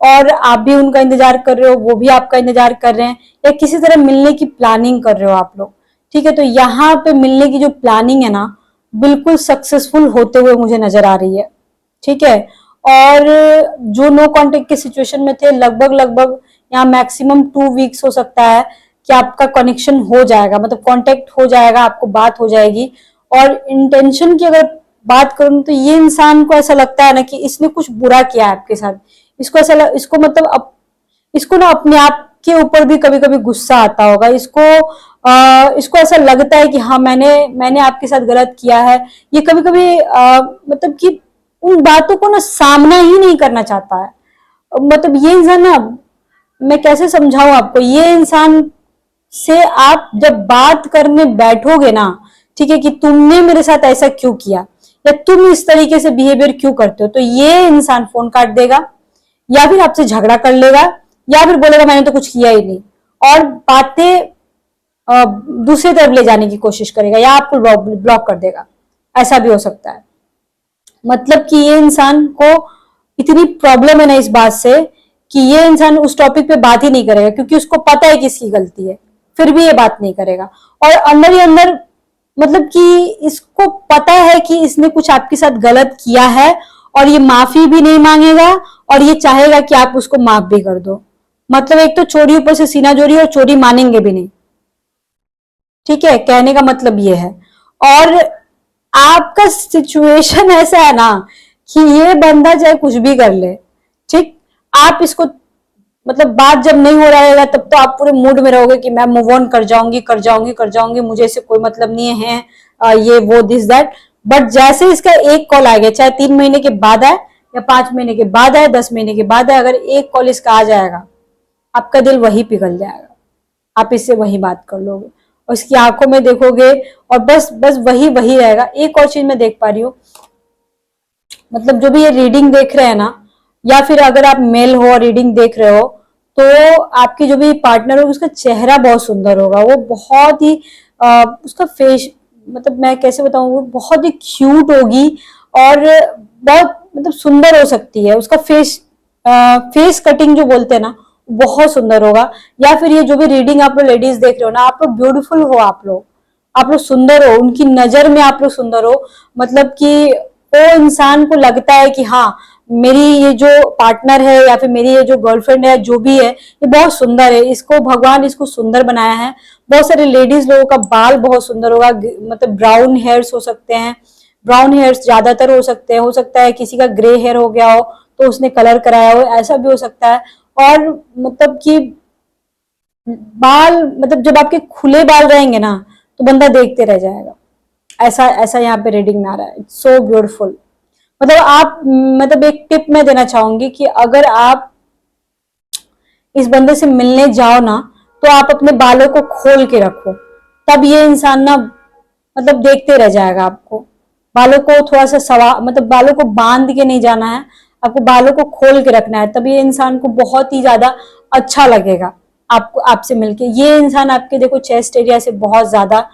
S1: और आप भी उनका इंतजार कर रहे हो, वो भी आपका इंतजार कर रहे हैं, या किसी तरह मिलने की प्लानिंग कर रहे हो आप लोग। ठीक है, तो यहाँ पे मिलने की जो प्लानिंग है ना, बिल्कुल सक्सेसफुल होते हुए मुझे नजर आ रही है। ठीक है, और जो नो कांटेक्ट के सिचुएशन में थे, लगभग लगभग यहाँ मैक्सिमम 2 वीक्स हो सकता है कि आपका कनेक्शन हो जाएगा, मतलब कांटेक्ट हो जाएगा, आपको बात हो जाएगी। और इंटेंशन की अगर बात करूं तो ये इंसान को ऐसा लगता है ना कि इसने कुछ बुरा किया है आपके साथ। इसको ऐसा इसको मतलब इसको ना अपने आप के ऊपर भी कभी कभी गुस्सा आता होगा। इसको ऐसा लगता है कि हाँ, मैंने आपके साथ गलत किया है। ये कभी कभी मतलब कि उन बातों को ना सामना ही नहीं करना चाहता है। मतलब ये इंसान ना, मैं कैसे समझाऊं आपको, ये इंसान से आप जब बात करने बैठोगे ना, ठीक है, कि तुमने मेरे साथ ऐसा क्यों किया, या तुम इस तरीके से बिहेवियर क्यों करते हो, तो ये इंसान फोन काट देगा, या फिर आपसे झगड़ा कर लेगा, या फिर बोलेगा मैंने तो कुछ किया ही नहीं, और बातें दूसरी तरफ ले जाने की कोशिश करेगा, या आपको ब्लॉक कर देगा। ऐसा भी हो सकता है। मतलब कि ये इंसान को इतनी प्रॉब्लम है ना इस बात से कि ये इंसान उस टॉपिक पे बात ही नहीं करेगा, क्योंकि उसको पता है कि इसकी गलती है, फिर भी ये बात नहीं करेगा। और अंदर ही अंदर मतलब कि इसको पता है कि इसने कुछ आपके साथ गलत किया है, और ये माफी भी नहीं मांगेगा, और ये चाहेगा कि आप उसको माफ भी कर दो। मतलब एक तो चोरी ऊपर से सीना चोरी, और चोरी मानेंगे भी नहीं। ठीक है, कहने का मतलब ये है। और आपका सिचुएशन ऐसा है ना कि ये बंदा चाहे कुछ भी कर ले, ठीक, आप इसको मतलब बात जब नहीं हो रहा रहेगा तब तो आप पूरे मूड में रहोगे कि मैं मूव ऑन कर जाऊंगी कर जाऊंगी कर जाऊंगी, मुझे इससे कोई मतलब नहीं है, ये वो दिस दैट। बट जैसे इसका एक कॉल आ गया, चाहे 3 महीने के बाद आए, या 5 महीने के बाद आए, 10 महीने के बाद आए, अगर एक कॉल इसका आ जाएगा, आपका दिल वही पिघल जाएगा। आप इससे वही बात कर लोगे, और उसकी आंखों में देखोगे, और बस बस वही वही रहेगा। एक और चीज मैं देख पा रही हूँ, मतलब जो भी ये रीडिंग देख रहे हैं ना, या फिर अगर आप मेल हो और रीडिंग देख रहे हो, तो आपकी जो भी पार्टनर होगा उसका चेहरा बहुत सुंदर होगा। वो बहुत ही उसका फेस, मतलब मैं कैसे बताऊं, वो बहुत ही क्यूट होगी, और बहुत मतलब सुंदर हो सकती है। उसका फेस कटिंग जो बोलते हैं ना, बहुत सुंदर होगा। या फिर ये जो भी रीडिंग आप लोग लेडीज देख रहे हो ना, आप लोग ब्यूटीफुल हो, आप लोग सुंदर हो, उनकी नजर में आप लोग सुंदर हो। मतलब कि वो इंसान को लगता है कि हाँ, मेरी ये जो पार्टनर है, या फिर मेरी ये जो गर्लफ्रेंड है, जो भी है, ये बहुत सुंदर है, इसको भगवान इसको सुंदर बनाया है। बहुत सारे लेडीज लोगों का बाल बहुत सुंदर होगा, मतलब ब्राउन हेयर्स हो सकते हैं, ब्राउन हेयर्स ज्यादातर हो सकता है किसी का ग्रे हेयर हो गया हो तो उसने कलर कराया हो, ऐसा भी हो सकता है। और मतलब कि बाल, मतलब जब आपके खुले बाल रहेंगे ना, तो बंदा देखते रह जाएगा। ऐसा ऐसा यहाँ पे रीडिंग में आ रहा है। It's so beautiful. मतलब आप, मतलब एक टिप मैं देना चाहूंगी कि अगर आप इस बंदे से मिलने जाओ ना, तो आप अपने बालों को खोल के रखो, तब ये इंसान ना मतलब देखते रह जाएगा आपको। बालों को थोड़ा सा मतलब बालों को बांध के नहीं जाना है, आपको बालों को खोल के रखना है, तब ये इंसान को बहुत ही ज्यादा अच्छा लगेगा आपको, आपसे मिलके। ये इंसान आपके देखो चेस्ट एरिया से बहुत ज्यादा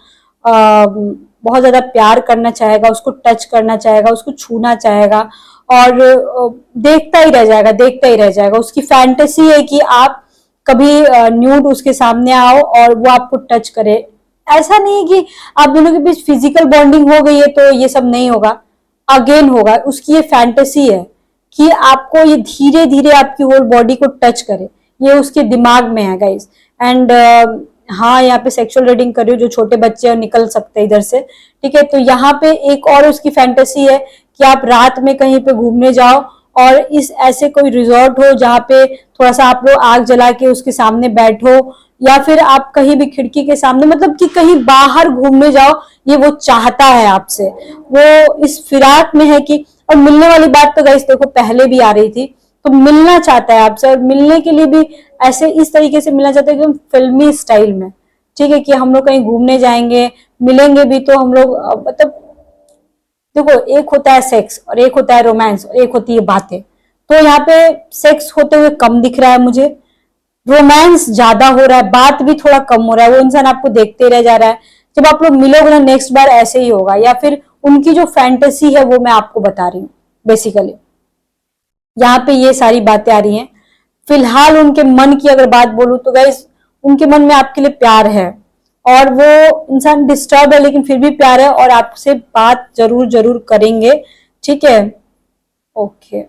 S1: प्यार करना चाहेगा, उसको टच करना चाहेगा, उसको छूना चाहेगा, और देखता ही रह जाएगा, देखता ही रह जाएगा। उसकी फैंटेसी है कि आप कभी न्यूड उसके सामने आओ और वो आपको टच करे। ऐसा नहीं है कि आप दोनों के बीच फिजिकल बॉन्डिंग हो गई है तो ये सब नहीं होगा, अगेन होगा। उसकी ये फैंटेसी है कि आपको ये धीरे धीरे आपकी होल बॉडी को टच करे, ये उसके दिमाग में है गाइस। एंड हाँ, यहाँ पे सेक्सुअल रीडिंग कर रही हूँ, जो छोटे बच्चे हैं निकल सकते हैं इधर से। ठीक है, तो यहाँ पे एक और उसकी फैंटेसी है कि आप रात में कहीं पे घूमने जाओ, और इस ऐसे कोई रिजॉर्ट हो जहाँ पे थोड़ा सा आप लोग आग जला के उसके सामने बैठो, या फिर आप कहीं भी खिड़की के सामने, मतलब कि कहीं बाहर घूमने जाओ। ये वो चाहता है आपसे, वो इस फिराक में है कि, और मिलने वाली बात तो गाइस देखो पहले भी आ रही थी, तो मिलना चाहता है आपसे, और मिलने के लिए भी ऐसे इस तरीके से मिलना चाहता है एकदम फिल्मी स्टाइल में। ठीक है, कि हम लोग कहीं घूमने जाएंगे, मिलेंगे भी तो हम लोग मतलब देखो, एक होता है सेक्स, और एक होता है रोमांस, और एक होती है बातें। तो यहाँ पे सेक्स होते हुए कम दिख रहा है मुझे, रोमांस ज्यादा हो रहा है, बात भी थोड़ा कम हो रहा है। वो इंसान आपको देखते रह जा रहा है। जब आप लोग मिलोगे ना नेक्स्ट बार ऐसे ही होगा, या फिर उनकी जो फैंटेसी है वो मैं आपको बता रही हूँ बेसिकली। यहाँ पे ये सारी बातें आ रही हैं। फिलहाल उनके मन की अगर बात बोलूं तो गाइस उनके मन में आपके लिए प्यार है, और वो इंसान डिस्टर्ब है लेकिन फिर भी प्यार है, और आपसे बात जरूर जरूर करेंगे। ठीक है, ओके।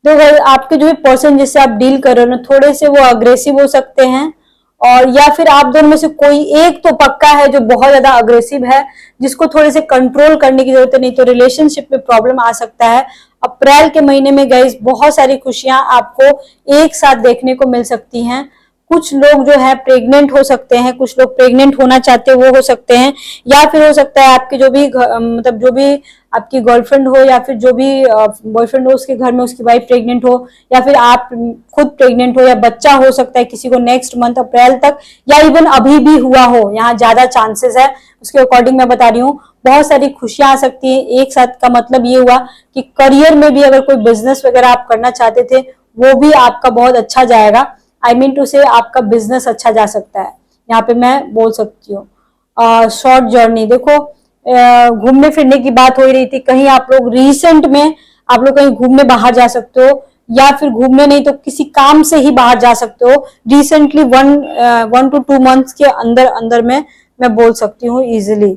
S1: तो गाइस आपके जो भी पर्सन जिससे आप डील कर रहे हो ना, थोड़े से वो अग्रेसिव हो सकते हैं, और या फिर आप दोनों में से कोई एक तो पक्का है जो बहुत ज्यादा अग्रेसिव है, जिसको थोड़े से कंट्रोल करने की जरूरत है, नहीं तो रिलेशनशिप में प्रॉब्लम आ सकता है। अप्रैल के महीने में गाइस बहुत सारी खुशियां आपको एक साथ देखने को मिल सकती हैं। कुछ लोग जो है प्रेग्नेंट हो सकते हैं, कुछ लोग प्रेग्नेंट होना चाहते हैं वो हो सकते हैं, या फिर हो सकता है आपके जो भी मतलब जो भी आपकी गर्लफ्रेंड हो या फिर जो भी बॉयफ्रेंड हो उसके घर में उसकी वाइफ प्रेग्नेंट हो, या फिर आप खुद प्रेग्नेंट हो, या बच्चा हो सकता है किसी को नेक्स्ट मंथ अप्रैल तक, या इवन अभी भी हुआ हो, यहाँ ज्यादा चांसेस है, उसके अकॉर्डिंग मैं बता रही हूँ। बहुत सारी खुशियां आ सकती है एक साथ। का मतलब ये हुआ कि करियर में भी अगर कोई बिजनेस वगैरह आप करना चाहते थे वो भी आपका बहुत अच्छा जाएगा। आई मीन टू से आपका बिजनेस अच्छा जा सकता है, यहाँ पे मैं बोल सकती हूँ। शॉर्ट जर्नी देखो, घूमने फिरने की बात हो रही थी, कहीं आप लोग रिसेंट में आप लोग कहीं घूमने बाहर जा सकते हो, या फिर घूमने नहीं तो किसी काम से ही बाहर जा सकते हो रिसेंटली, 1 to 2 मंथ्स के अंदर अंदर में मैं बोल सकती हूँ इजिली।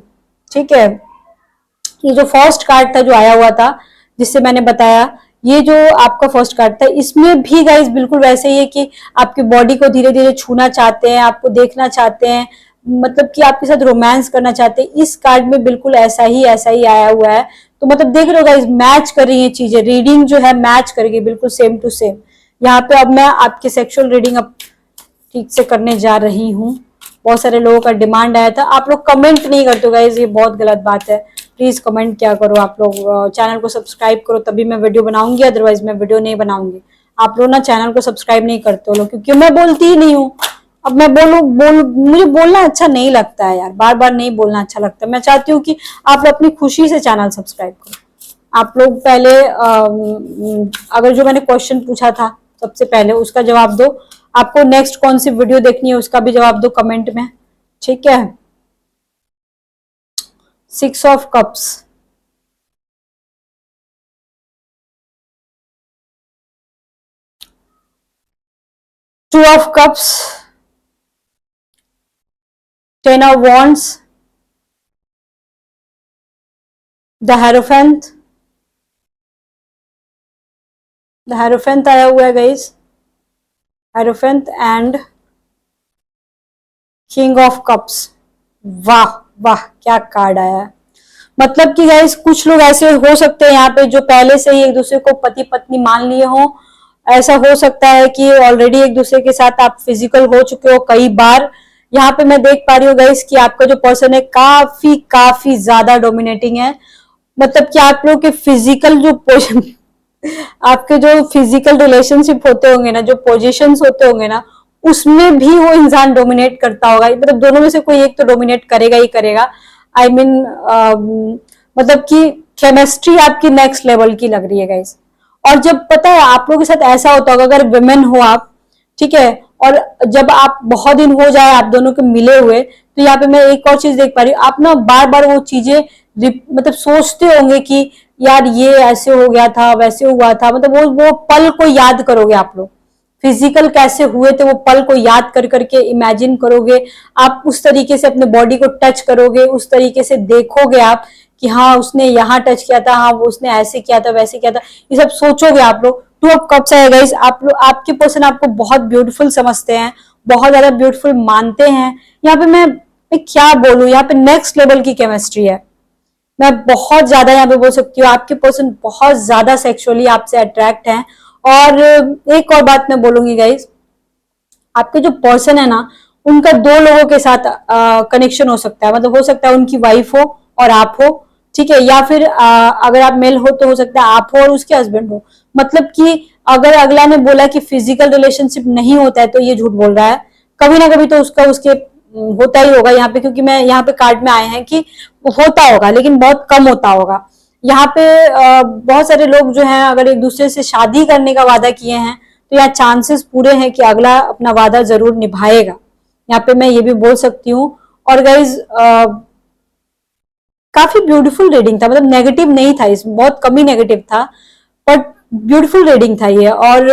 S1: ठीक है, ये जो फर्स्ट कार्ड था जो आया हुआ था जिससे मैंने बताया, ये जो आपका फर्स्ट कार्ड था इसमें भी गाइस बिल्कुल वैसे ही है कि आपकी बॉडी को धीरे धीरे छूना चाहते हैं, आपको देखना चाहते हैं, मतलब कि आपके साथ रोमांस करना चाहते हैं। इस कार्ड में बिल्कुल ऐसा ही आया हुआ है। तो मतलब देख रहे हो गाइस, मैच कर रही है चीजें, रीडिंग जो है मैच करेगी बिल्कुल सेम टू सेम। यहाँ पे अब मैं आपकी सेक्सुअल रीडिंग अब ठीक से करने जा रही हूँ। बहुत सारे लोगों का डिमांड आया था, आप लोग कमेंट नहीं करते हो गाइस, ये बहुत गलत बात है। प्लीज कमेंट क्या करो, आप लोग चैनल को सब्सक्राइब करो तभी मैं वीडियो बनाऊंगी, अदरवाइज मैं वीडियो नहीं बनाऊंगी। आप लोग ना चैनल को सब्सक्राइब नहीं करते हो लोग, क्योंकि मैं बोलती ही नहीं हूँ। अब मैं मुझे बोलना अच्छा नहीं लगता है यार, बार बार नहीं बोलना अच्छा लगता। मैं चाहती हूँ कि आप अपनी खुशी से चैनल सब्सक्राइब करो। आप लोग पहले अगर जो मैंने क्वेश्चन पूछा था सबसे पहले उसका जवाब दो, आपको नेक्स्ट कौन सी वीडियो देखनी है उसका भी जवाब दो कमेंट में। ठीक है, 6 of cups, 2 of cups, 10 of wands, the hierophant आया हुआ है guys, hierophant and king of cups. वाह वाह क्या कार्ड आया है। मतलब कि गाइस कुछ लोग ऐसे हो सकते हैं यहाँ पे जो पहले से ही एक दूसरे को पति पत्नी मान लिए हो। ऐसा हो सकता है कि ऑलरेडी एक दूसरे के साथ आप फिजिकल हो चुके हो कई बार। यहाँ पे मैं देख पा रही हूँ गाइस कि आपका जो पर्सन है काफी काफी ज्यादा डोमिनेटिंग है। मतलब कि आप लोग के फिजिकल जो आपके जो फिजिकल रिलेशनशिप होते होंगे ना, जो पोजीशंस होते होंगे ना, उसमें भी वो इंसान डोमिनेट करता होगा। मतलब दोनों में से कोई एक तो डोमिनेट करेगा ही करेगा। आई मीन मतलब कि केमिस्ट्री आपकी नेक्स्ट लेवल की लग रही है गाइस। और जब पता है आप लोगों के साथ ऐसा होता होगा, अगर विमेन हो आप, ठीक है, और जब आप बहुत दिन हो जाए आप दोनों के मिले हुए, तो यहाँ पे मैं एक और चीज देख पा रही हूँ, आप ना बार बार वो चीजें मतलब सोचते होंगे कि यार ये ऐसे हो गया था वैसे हुआ था, मतलब वो पल को याद करोगे आप लोग। फिजिकल कैसे हुए थे वो पल को याद कर करके इमेजिन करोगे। आप उस तरीके से अपने बॉडी को टच करोगे, उस तरीके से देखोगे आप कि हाँ उसने यहाँ टच किया था, हाँ वो उसने ऐसे किया था वैसे किया था, ये सब सोचोगे आप लोग। 2 ऑफ कप्स है गाइस, आप लोग आपके पर्सन आपको बहुत ब्यूटीफुल समझते हैं, बहुत ज्यादा ब्यूटीफुल मानते हैं। यहाँ पे मैं क्या बोलूं, यहाँ पे नेक्स्ट लेवल की केमिस्ट्री है। मैं बहुत ज्यादा यहाँ पे बोल सकती हूँ आपके पर्सन बहुत ज्यादा सेक्सुअली आपसे अट्रैक्ट हैं। और एक और बात मैं बोलूंगी गाइस, आपके जो पर्सन है ना उनका 2 लोगों के साथ कनेक्शन हो सकता है। मतलब हो सकता है उनकी वाइफ हो और आप हो, ठीक है, या फिर अगर आप मेल हो तो हो सकता है आप हो और उसके हस्बैंड हो। मतलब कि अगर अगला ने बोला कि फिजिकल रिलेशनशिप नहीं होता है तो ये झूठ बोल रहा है। कभी ना कभी तो उसका उसके होता ही होगा यहाँ पे, क्योंकि मैं यहाँ पे कार्ड में आए हैं कि होता होगा लेकिन बहुत कम होता होगा। यहाँ पे बहुत सारे लोग जो हैं अगर एक दूसरे से शादी करने का वादा किए हैं तो यहाँ चांसेस पूरे हैं कि अगला अपना वादा जरूर निभाएगा। यहाँ पे मैं ये भी बोल सकती हूँ। और गाइज काफी ब्यूटीफुल रीडिंग था, मतलब नेगेटिव नहीं था इसमें, बहुत कम ही नेगेटिव था, बट ब्यूटीफुल रीडिंग था ये। और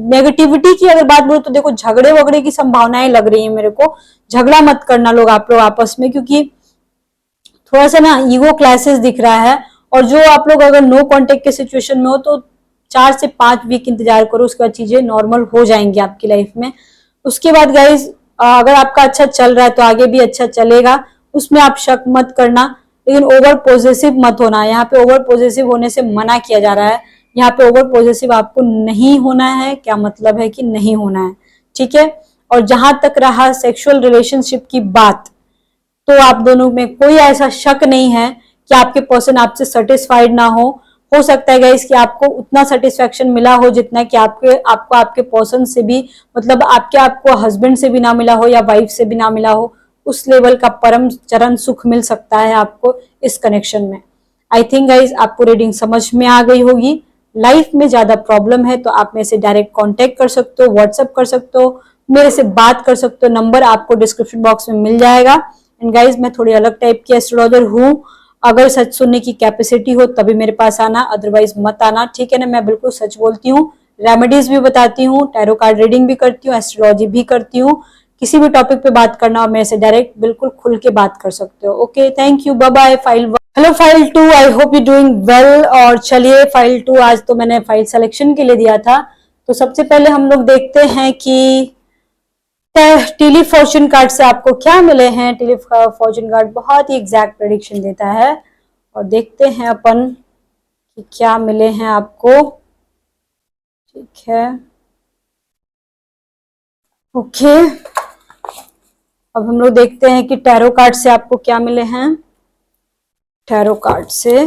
S1: नेगेटिविटी की अगर बात बोलो तो देखो झगड़े वगड़े की संभावनाएं लग रही है मेरे को। झगड़ा मत करना लोग आप लोग आपस में, क्योंकि थोड़ा सा ना ईगो क्लासेस दिख रहा है। और जो आप लोग अगर नो कांटेक्ट के सिचुएशन में हो तो 4 से 5 वीक इंतजार करो, उसके बाद चीजें नॉर्मल हो जाएंगी आपकी लाइफ में। उसके बाद गाइज अगर आपका अच्छा चल रहा है तो आगे भी अच्छा चलेगा, उसमें आप शक मत करना, लेकिन ओवर पॉजिटिव मत होना। यहाँ पे ओवर पॉजिटिव होने से मना किया जा रहा है। यहाँ पे ओवर पॉजिटिव आपको नहीं होना है। क्या मतलब है कि नहीं होना है, ठीक है। और जहां तक रहा सेक्सुअल रिलेशनशिप की बात, तो आप दोनों में कोई ऐसा शक नहीं है कि आपके पर्सन आपसे सेटिस्फाइड ना हो सकता है गाइस कि आपको उतना सेटिस्फेक्शन मिला हो जितना कि आपको आपके पर्सन से भी, मतलब आपको हस्बैंड से भी ना मिला हो या वाइफ से भी ना मिला हो। उस लेवल का परम चरण सुख मिल सकता है आपको इस कनेक्शन में। आई थिंक गाइस आपको रीडिंग समझ में आ गई होगी। लाइफ में ज्यादा प्रॉब्लम है तो आप मेरे से डायरेक्ट कांटेक्ट कर सकते हो, व्हाट्सएप कर सकते हो, मेरे से बात कर सकते हो। नंबर आपको डिस्क्रिप्शन बॉक्स में मिल जाएगा। एंड गाइज मैं थोड़ी अलग टाइप की एस्ट्रोलॉजर हूँ, अगर सच सुनने की कैपेसिटी हो तभी मेरे पास आना, अदरवाइज मत आना, ठीक है ना। मैं बिल्कुल सच बोलती हूँ, रेमेडीज भी बताती हूँ, टैरो कार्ड रीडिंग भी करती हूँ, एस्ट्रोलॉजी भी करती हूँ। किसी भी टॉपिक पे बात करना हो मेरे से डायरेक्ट बिल्कुल खुल के बात कर सकते हो। Okay, thank you, bye bye. File hello file 2, I hope you doing well. और चलिए फाइल 2 आज तो मैंने फाइल सिलेक्शन के लिए दिया था, तो सबसे पहले हम लोग देखते हैं कि टेली फॉर्चून कार्ड से आपको क्या मिले हैं। टेली फॉर्चून कार्ड बहुत ही एग्जैक्ट प्रेडिक्शन देता है, और देखते हैं अपन कि क्या मिले हैं आपको, ठीक है। ओके, अब हम लोग देखते हैं कि टैरो कार्ड से आपको क्या मिले हैं, टैरो कार्ड से।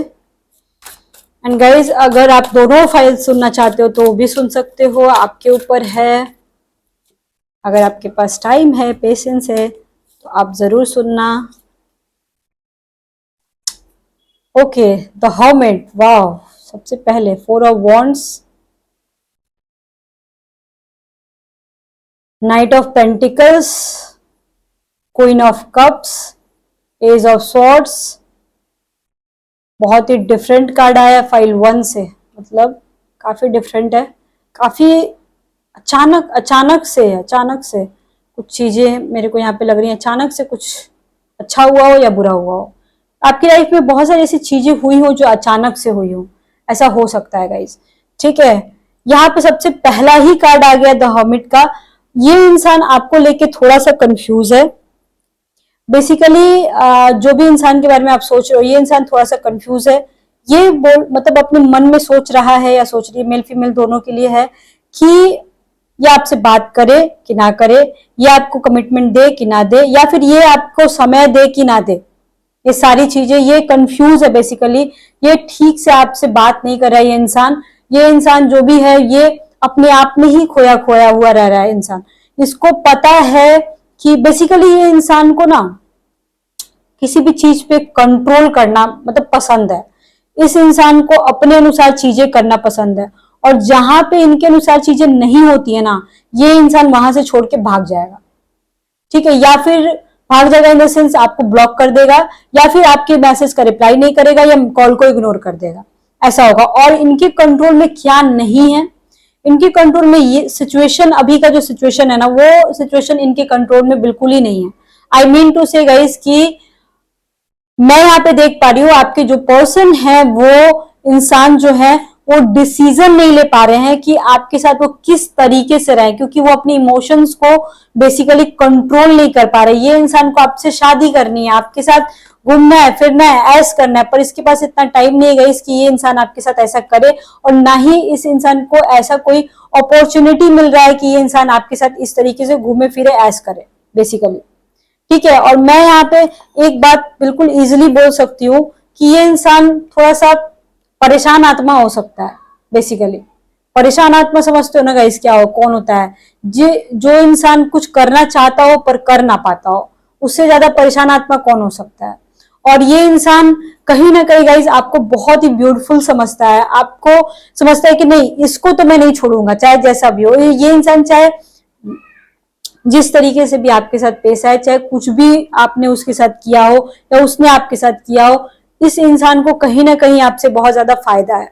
S1: एंड गाइज अगर आप दोनों फाइल सुनना चाहते हो तो वो भी सुन सकते हो, आपके ऊपर है। अगर आपके पास टाइम है, पेशेंस है, तो आप जरूर सुनना। ओके, द हर्मिट, वाह। सबसे पहले 4 of wands, knight of pentacles, queen of cups, ace of swords. बहुत ही डिफरेंट कार्ड आया फाइल 1 से, मतलब काफी डिफरेंट है। काफी अचानक से कुछ चीजें मेरे को यहाँ पे लग रही हैं। अचानक से कुछ अच्छा हुआ हो या बुरा हुआ हो, आपकी लाइफ में बहुत सारी ऐसी चीजें हुई हो जो अचानक से हुई हो, ऐसा हो सकता है गाइस, ठीक है। यहाँ पे सबसे पहला ही कार्ड आ गया द हर्मिट का। ये इंसान आपको लेके थोड़ा सा कंफ्यूज है। बेसिकली जो भी इंसान के बारे में आप सोच रहे हो, ये इंसान थोड़ा सा कंफ्यूज है। ये मतलब अपने मन में सोच रहा है या सोच रही है, मेल फीमेल दोनों के लिए है, कि ये आपसे बात करे कि ना करे, ये आपको कमिटमेंट दे कि ना दे, या फिर ये आपको समय दे कि ना दे। ये सारी चीजें, ये कंफ्यूज है बेसिकली। ये ठीक से आपसे बात नहीं कर रहा है ये इंसान जो भी है ये अपने आप में ही खोया खोया हुआ रह रहा है इंसान। इसको पता है कि बेसिकली ये इंसान को ना किसी भी चीज पे कंट्रोल करना मतलब पसंद है। इस इंसान को अपने अनुसार चीजें करना पसंद है, और जहां पे इनके अनुसार चीजें नहीं होती है ना, ये इंसान वहां से छोड़ के भाग जाएगा, ठीक है। या फिर भाग जाएगा इन द सेंस आपको ब्लॉक कर देगा, या फिर आपके मैसेज का रिप्लाई नहीं करेगा, या कॉल को इग्नोर कर देगा, ऐसा होगा। और इनके कंट्रोल में क्या नहीं है, इनके कंट्रोल में ये सिचुएशन, अभी का जो सिचुएशन है ना, वो सिचुएशन इनके कंट्रोल में बिल्कुल ही नहीं है। आई मीन टू से गाइस कि मैं यहाँ पे देख पा रही हूँ आपके जो पर्सन है, वो इंसान जो है वो डिसीजन नहीं ले पा रहे हैं कि आपके साथ वो किस तरीके से रहे, क्योंकि वो अपने इमोशंस को बेसिकली कंट्रोल नहीं कर पा रहे। ये इंसान को आपसे शादी करनी है, आपके साथ घूमना है, फिरना है, ऐश करना है, पर इसके पास इतना टाइम नहीं है कि ये इंसान आपके साथ ऐसा करे, और ना ही इस इंसान को ऐसा कोई अपॉर्चुनिटी मिल रहा है कि ये इंसान आपके साथ इस तरीके से घूमे फिरे, ऐश करे बेसिकली, ठीक है। और मैं यहाँ पे एक बात बिल्कुल इजीली बोल सकती हूँ कि ये इंसान थोड़ा सा परेशान आत्मा हो सकता है। बेसिकली परेशान आत्मा समझते हो ना गाइस, क्या हो, कौन होता है, जो इंसान कुछ करना चाहता हो पर कर ना पाता हो, उससे ज्यादा परेशान आत्मा कौन हो सकता है। और ये इंसान कहीं ना कहीं गाइस आपको बहुत ही ब्यूटीफुल समझता है, आपको समझता है कि नहीं, इसको तो मैं नहीं छोड़ूंगा चाहे जैसा भी हो। ये इंसान चाहे जिस तरीके से भी आपके साथ पेश आए, चाहे कुछ भी आपने उसके साथ किया हो या उसने आपके साथ किया हो, इस इंसान को कहीं ना कहीं आपसे बहुत ज्यादा फायदा है।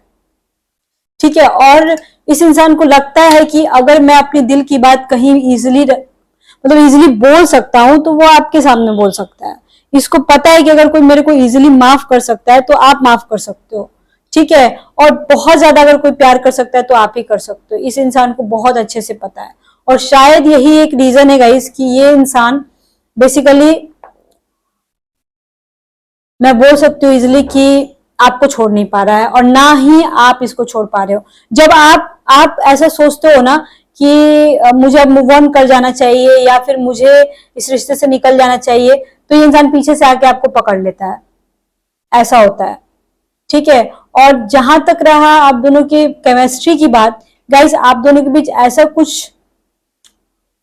S1: ठीक है, और इस इंसान को लगता है कि अगर मैं अपने दिल की बात कहीं इजीली बोल सकता हूं तो वो आपके सामने बोल सकता है। इसको पता है कि अगर कोई मेरे को इजीली माफ कर सकता है तो आप माफ कर सकते हो। ठीक है, और बहुत ज्यादा अगर कोई प्यार कर सकता है तो आप ही कर सकते हो। इस इंसान को बहुत अच्छे से पता है, और शायद यही एक रीजन है गाइस कि ये इंसान बेसिकली, मैं बोल सकती हूँ इजिली कि आपको छोड़ नहीं पा रहा है, और ना ही आप इसको छोड़ पा रहे हो। जब आप ऐसा सोचते हो ना कि मुझे अब मूव ऑन कर जाना चाहिए या फिर मुझे इस रिश्ते से निकल जाना चाहिए, तो ये इंसान पीछे से आके आपको पकड़ लेता है। ऐसा होता है। ठीक है, और जहां तक रहा आप दोनों की केमिस्ट्री की बात, गाइस आप दोनों के बीच ऐसा कुछ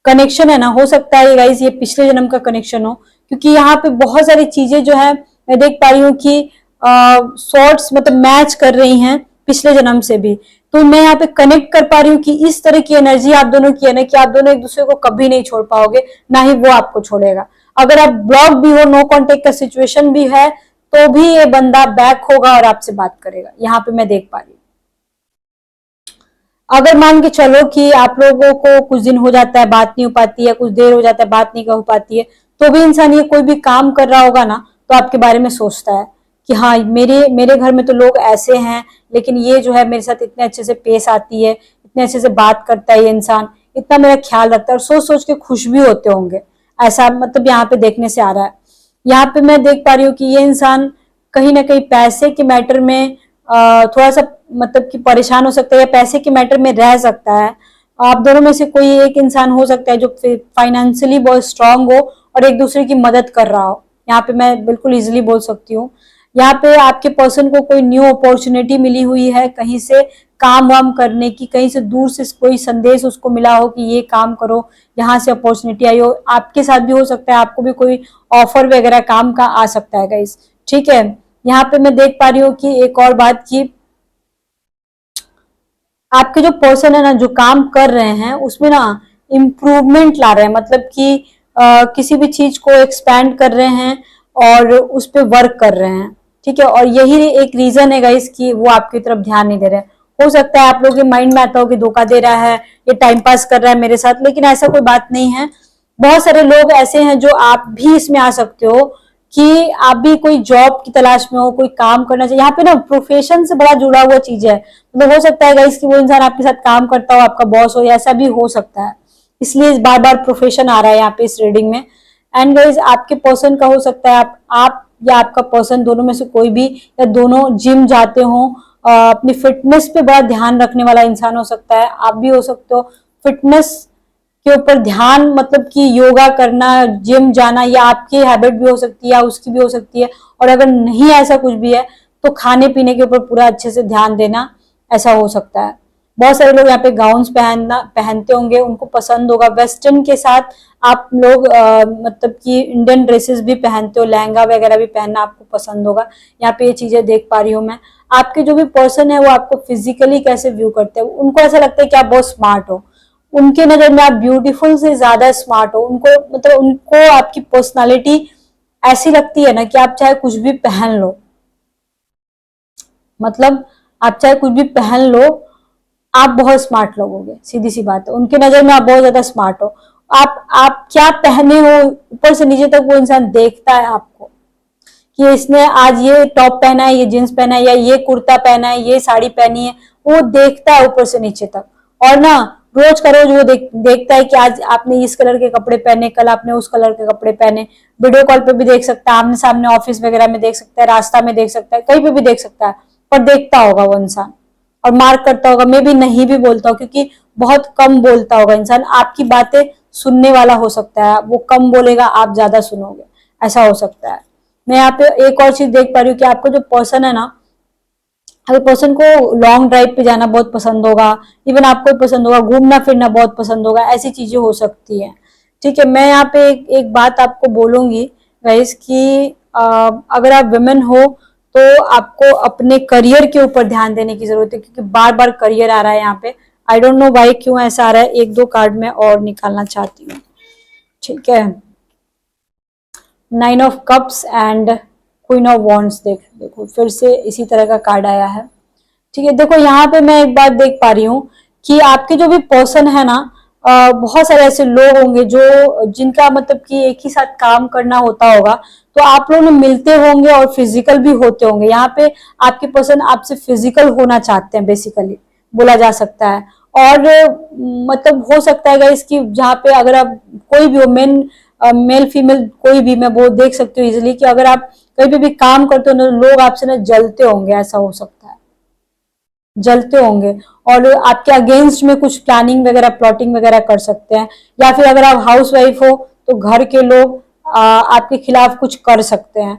S1: कनेक्शन है ना, हो सकता है गाइस ये पिछले जन्म का कनेक्शन हो, क्योंकि यहाँ पे बहुत सारी चीजें जो है मैं देख पा रही हूँ कि सॉर्ट्स मतलब मैच कर रही हैं पिछले जन्म से भी। तो मैं यहाँ पे कनेक्ट कर पा रही हूँ कि इस तरह की एनर्जी आप दोनों की है ना, कि आप दोनों एक दूसरे को कभी नहीं छोड़ पाओगे, ना ही वो आपको छोड़ेगा। अगर आप ब्लॉक भी हो, नो कांटेक्ट का सिचुएशन भी है, तो भी ये बंदा बैक होगा और आपसे बात करेगा। यहाँ पे मैं देख पा रही हूँ। अगर मान के चलो कि आप लोगों को कुछ दिन हो जाता है बात नहीं हो पाती है, कुछ देर हो जाता है बात नहीं हो पाती है, तो भी इंसान ये कोई भी काम कर रहा होगा ना तो आपके बारे में सोचता है कि हाँ मेरे मेरे घर में तो लोग ऐसे हैं, लेकिन ये जो है मेरे साथ इतने अच्छे से पेश आती है, इतने अच्छे से बात करता है, ये इंसान इतना मेरा ख्याल रखता है, और सोच सोच के खुश भी होते होंगे। ऐसा मतलब यहाँ पे देखने से आ रहा है। यहाँ पे मैं देख पा रही हूँ कि ये इंसान कहीं ना कहीं पैसे के मैटर में थोड़ा सा मतलब कि परेशान हो सकता है, या पैसे के मैटर में रह सकता है। आप दोनों में से कोई एक इंसान हो सकता है जो फाइनेंशियली बहुत स्ट्रांग हो और एक दूसरे की मदद कर रहा हो। यहाँ पे मैं बिल्कुल इजीली बोल सकती हूँ। यहाँ पे आपके पर्सन को कोई न्यू अपॉर्चुनिटी मिली हुई है, कहीं से काम वाम करने की, कहीं से दूर से कोई संदेश उसको मिला हो कि ये काम करो, यहाँ से अपॉर्चुनिटी आई हो। आपके साथ भी हो सकता है, आपको भी कोई ऑफर वगैरह काम का आ सकता है गाइस। ठीक है, यहाँ पे मैं देख पा रही हूँ कि एक और बात की आपके जो पर्सन है ना, जो काम कर रहे हैं उसमें ना इम्प्रूवमेंट ला रहे हैं, मतलब कि किसी भी चीज को एक्सपैंड कर रहे हैं और उस पर वर्क कर रहे हैं। ठीक है, और यही एक रीजन है गाइस कि वो आपकी तरफ ध्यान नहीं दे रहे हैं। हो सकता है आप लोगों के माइंड में आता हो कि धोखा दे रहा है, ये टाइम पास कर रहा है मेरे साथ, लेकिन ऐसा कोई बात नहीं है। बहुत सारे लोग ऐसे हैं जो आप भी इसमें आ सकते हो कि आप भी कोई जॉब की तलाश में हो, कोई काम करना चाहिए। यहाँ पे ना प्रोफेशन से बड़ा जुड़ा हुआ चीज है, मतलब हो सकता है गाइस कि वो इंसान आपके साथ काम करता हो, आपका बॉस हो, या ऐसा भी हो सकता है। इसलिए बार बार प्रोफेशन आ रहा है यहाँ पे इस रीडिंग में। एंड गाइस आपके पर्सन का हो सकता है आप या आपका पर्सन दोनों में से कोई भी, या दोनों जिम जाते हो, अपनी फिटनेस पे बड़ा ध्यान रखने वाला इंसान हो सकता है। आप भी हो सकते हो फिटनेस के ऊपर ध्यान, मतलब कि योगा करना, जिम जाना, या आपकी हैबिट भी हो सकती है या उसकी भी हो सकती है। और अगर नहीं ऐसा कुछ भी है तो खाने पीने के ऊपर पूरा अच्छे से ध्यान देना, ऐसा हो सकता है। बहुत सारे लोग यहाँ पे गाउन्स पहनते होंगे, उनको पसंद होगा। वेस्टर्न के साथ आप लोग मतलब कि इंडियन ड्रेसेस भी पहनते हो, लहंगा वगैरह भी पहनना आपको पसंद होगा। यहाँ पे ये चीजें देख पा रही हूँ मैं। आपके जो भी पर्सन है वो आपको फिजिकली कैसे व्यू करते हैं, उनको ऐसा लगता है कि आप बहुत स्मार्ट हो, उनके नजर में आप ब्यूटीफुल से ज्यादा स्मार्ट हो। उनको मतलब उनको आपकी पर्सनालिटी ऐसी लगती है ना कि आप चाहे कुछ भी पहन लो, मतलब आप चाहे कुछ भी पहन लो, आप बहुत स्मार्ट लगोगे। सीधी सी बात है, उनके नजर में आप बहुत ज्यादा स्मार्ट हो। आप क्या पहने हो ऊपर से नीचे तक वो इंसान देखता है आपको, कि इसने आज ये टॉप पहना है, ये जींस पहना है, या ये कुर्ता पहना है, ये साड़ी पहनी है, वो देखता है ऊपर से नीचे तक। और ना रोज का रोज वो देखता है कि आज आपने इस कलर के कपड़े पहने, कल आपने उस कलर के कपड़े पहने। वीडियो कॉल पे भी देख सकता है, आमने सामने ऑफिस वगैरह में देख सकता है, रास्ता में देख सकता है, कहीं पे भी देख सकता है, पर देखता होगा वो इंसान और मार्क करता होगा। मे भी नहीं भी बोलता हो, क्योंकि बहुत कम बोलता होगा इंसान। आपकी बातें सुनने वाला हो सकता है, वो कम बोलेगा, आप ज्यादा सुनोगे, ऐसा हो सकता है। मैं यहाँ पे एक और चीज देख पा रही हूँ कि आपको जो पर्सन है ना, अगर पर्सन को लॉन्ग ड्राइव पे जाना बहुत पसंद होगा, इवन आपको पसंद होगा, घूमना फिरना बहुत पसंद होगा, ऐसी चीजें हो सकती है। ठीक है, मैं यहाँ पे एक बात आपको बोलूंगी गाइस कि अगर आप वुमेन हो तो आपको अपने करियर के ऊपर ध्यान देने की जरूरत है, क्योंकि बार बार करियर आ रहा है यहाँ पे। आई डोंट नो वाई क्यों ऐसा आ रहा है। एक दो कार्ड में और निकालना चाहती हूँ। ठीक है, 9 of cups and queen of wands. देखो फिर से इसी तरह का कार्ड आया है। ठीक है, देखो यहाँ पे मैं एक बात देख पा रही हूँ कि आपके जो भी पर्सन है ना, बहुत सारे ऐसे लोग होंगे जो जिनका मतलब कि एक ही साथ काम करना होता होगा, तो आप लोग मिलते होंगे और फिजिकल भी होते होंगे। यहाँ पे आपके पर्सन आपसे फिजिकल होना चाहते हैं बेसिकली, बोला जा सकता है। और मतलब हो सकता है इसकी जहाँ पे अगर आप कोई भी हो, मेल फीमेल कोई भी, मैं वो देख सकती हूँ इजिली कि अगर आप कहीं पे भी काम करते हो ना, लोग आपसे ना जलते होंगे, ऐसा हो सकता है, जलते होंगे और आपके अगेंस्ट में कुछ प्लानिंग वगैरह, प्लॉटिंग वगैरह कर सकते हैं। या फिर अगर आप हाउस वाइफ हो तो घर के लोग आपके खिलाफ कुछ कर सकते हैं।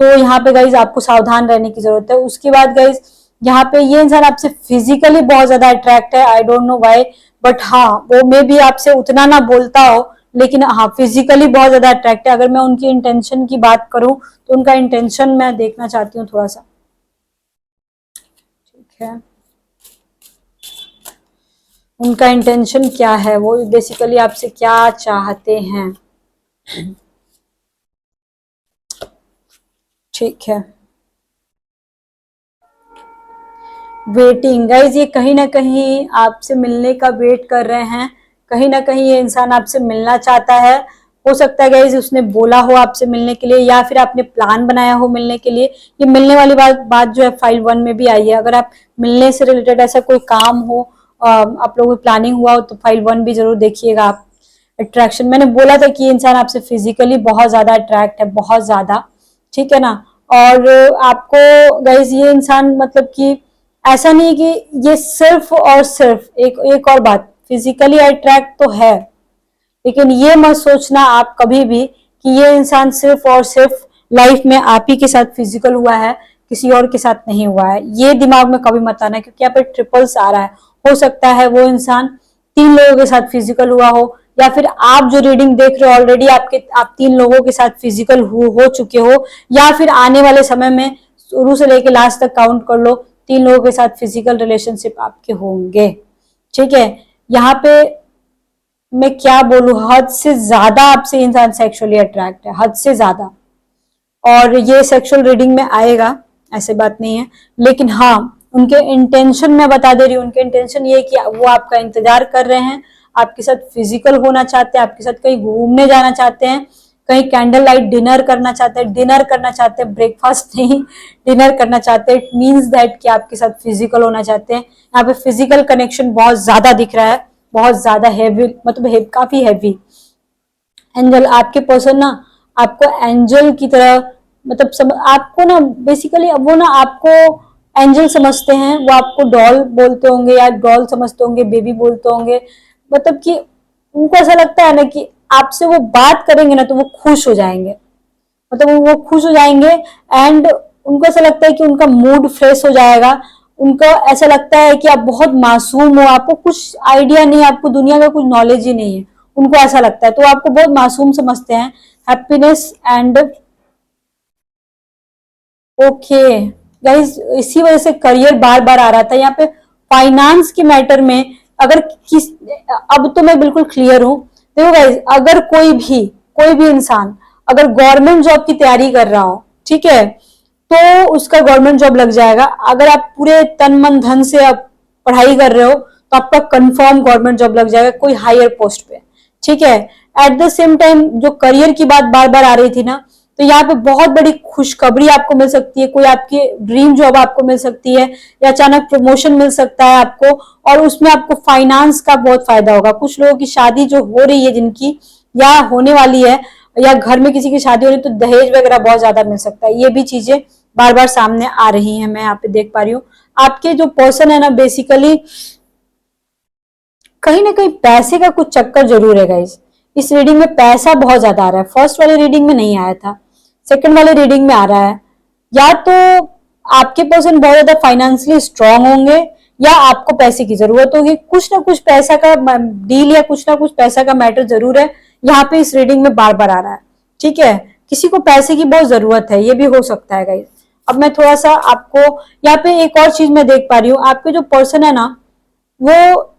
S1: तो यहाँ पे गाइज आपको सावधान रहने की जरूरत है। उसके बाद गाइज यहाँ पे ये इंसान आपसे फिजिकली बहुत ज्यादा अट्रैक्ट है, I don't know why, but हाँ वो मे भी आपसे उतना ना बोलता हो, लेकिन हाँ फिजिकली बहुत ज्यादा अट्रैक्ट है। अगर मैं उनकी इंटेंशन की बात करूं तो उनका इंटेंशन मैं देखना चाहती हूँ थोड़ा सा। ठीक है, उनका इंटेंशन क्या है, वो बेसिकली आपसे क्या चाहते हैं। ठीक है, वेटिंग गाइज, ये कहीं ना कहीं आपसे मिलने का वेट कर रहे हैं। कहीं ना कहीं ये इंसान आपसे मिलना चाहता है। हो सकता है गाइज उसने बोला हो आपसे मिलने के लिए, या फिर आपने प्लान बनाया हो मिलने के लिए। ये मिलने वाली बात जो है फाइल 1 में भी आई है। अगर आप मिलने से रिलेटेड ऐसा कोई काम हो, आप लोगों की प्लानिंग हुआ हो, तो फाइल 1 भी जरूर देखिएगा आप। अट्रैक्शन, मैंने बोला था कि ये इंसान आपसे फिजिकली बहुत ज्यादा अट्रैक्ट है, बहुत ज्यादा। ठीक है ना। और आपको गाइज ये इंसान मतलब कि ऐसा नहीं कि ये सिर्फ और सिर्फ एक और बात, फिजिकली अट्रैक्ट तो है, लेकिन ये मत सोचना आप कभी भी कि ये इंसान सिर्फ और सिर्फ लाइफ में आप ही के साथ फिजिकल हुआ है, किसी और के साथ नहीं हुआ है। ये दिमाग में कभी मत आना, क्योंकि यहाँ पे ट्रिपल्स आ रहा है। हो सकता है वो इंसान 3 लोगों के साथ फिजिकल हुआ हो, या फिर आप जो रीडिंग देख रहे हो ऑलरेडी आप 3 लोगों के साथ फिजिकल हो चुके हो, या फिर आने वाले समय में शुरू से लेके लास्ट तक काउंट कर लो, 3 लोगों के साथ फिजिकल रिलेशनशिप आपके होंगे। ठीक है, यहाँ पे मैं क्या बोलूं, हद से ज्यादा आपसे इंसान सेक्सुअली अट्रैक्ट है, हद से ज्यादा। और ये सेक्सुअल रीडिंग में आएगा, ऐसे बात नहीं है, लेकिन हाँ उनके इंटेंशन मैं बता दे रही हूँ। उनके इंटेंशन ये है कि वो आपका इंतजार कर रहे हैं, आपके साथ फिजिकल होना चाहते हैं, आपके साथ कहीं घूमने जाना चाहते हैं, कहीं कैंडल लाइट डिनर करना चाहते हैं, ब्रेकफास्ट नहीं, डिनर करना चाहते हैं। इट मीन्स दैट कि आपके साथ फिजिकल होना चाहते हैं। यहाँ पे फिजिकल कनेक्शन बहुत ज्यादा दिख रहा है, बहुत ज्यादा हैवी, मतलब काफी हैवी। एंजल, आपके पर्सन ना आपको एंजल की तरह, मतलब आपको ना बेसिकली वो ना आपको एंजल समझते हैं। वो आपको डॉल बोलते होंगे, या डॉल समझते होंगे, बेबी बोलते होंगे। मतलब कि उनको ऐसा लगता है ना कि आपसे वो बात करेंगे ना तो वो खुश हो जाएंगे, मतलब वो खुश हो जाएंगे। एंड उनको ऐसा लगता है कि उनका मूड फ्रेश हो जाएगा। उनको ऐसा लगता है कि आप बहुत मासूम हो, आपको कुछ आइडिया नहीं है, आपको दुनिया का कुछ नॉलेज ही नहीं है, उनको ऐसा लगता है। तो आपको बहुत मासूम समझते हैं। हैप्पीनेस एंड ओके गाइस, इसी वजह से करियर बार बार आ रहा था यहाँ पे। फाइनेंस के मैटर में अगर किस, अब तो मैं बिल्कुल क्लियर हूं। देखो गाइस, अगर कोई भी इंसान अगर गवर्नमेंट जॉब की तैयारी कर रहा हो, ठीक है, तो उसका गवर्नमेंट जॉब लग जाएगा। अगर आप पूरे तन मन धन से आप पढ़ाई कर रहे हो तो आपका कंफर्म गवर्नमेंट जॉब लग जाएगा कोई हायर पोस्ट पे। ठीक है, एट द सेम टाइम जो करियर की बात बार बार आ रही थी ना, तो यहाँ पे बहुत बड़ी खुशखबरी आपको मिल सकती है। कोई आपकी ड्रीम जॉब आपको मिल सकती है, या अचानक प्रमोशन मिल सकता है आपको, और उसमें आपको फाइनेंस का बहुत फायदा होगा। कुछ लोगों की शादी जो हो रही है जिनकी, या होने वाली है, या घर में किसी की शादी हो रही है, तो दहेज वगैरह बहुत ज्यादा मिल सकता है। ये भी चीजें बार बार सामने आ रही है, मैं यहाँ पे देख पा रही हूँ। आपके जो पर्सन है ना, बेसिकली कहीं ना कहीं पैसे का कुछ चक्कर जरूर है गाइस। इस रीडिंग में पैसा बहुत ज्यादा आ रहा है। फर्स्ट वाली रीडिंग में नहीं आया था, सेकंड वाले रीडिंग में आ रहा है। या तो आपके पर्सन बहुत ज्यादा फाइनेंशियली स्ट्रांग होंगे, या आपको पैसे की जरूरत होगी। कुछ ना कुछ पैसा का डील, या कुछ ना कुछ पैसा का मैटर जरूर है, यहाँ पे इस रीडिंग में बार बार आ रहा है। ठीक है, किसी को पैसे की बहुत जरूरत है, ये भी हो सकता है गाइस। अब मैं थोड़ा सा आपको यहाँ पे एक और चीज मैं देख पा रही हूँ। आपके जो पर्सन है ना, वो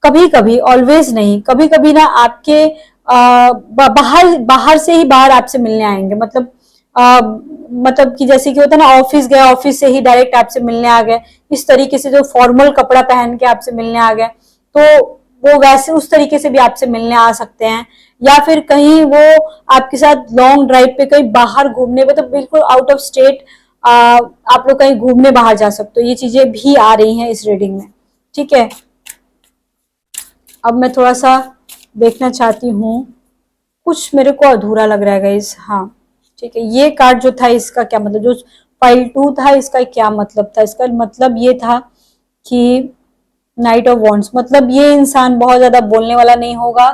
S1: कभी कभी, ऑलवेज नहीं, कभी कभी ना आपके बाहर बाहर से ही बाहर आपसे मिलने आएंगे, मतलब कि जैसे कि होता है ना, ऑफिस गए, ऑफिस से ही डायरेक्ट आपसे मिलने आ गए, इस तरीके से जो फॉर्मल कपड़ा पहन के आपसे मिलने आ गए, तो वो वैसे उस तरीके से भी आपसे मिलने आ सकते हैं। या फिर कहीं वो आपके साथ लॉन्ग ड्राइव पे कहीं बाहर घूमने, मतलब बिल्कुल आउट ऑफ स्टेट आप लोग कहीं घूमने बाहर जा सकते हो, ये चीजें भी आ रही हैं इस रीडिंग में। ठीक है, अब मैं थोड़ा सा देखना चाहती हूँ, कुछ मेरे को अधूरा लग रहा है गाइस। हाँ ठीक है, ये कार्ड जो था इसका क्या मतलब, जो फाइल 2 था इसका क्या मतलब था, इसका मतलब ये था कि नाइट ऑफ वॉन्ड्स, मतलब ये इंसान बहुत ज्यादा बोलने वाला नहीं होगा।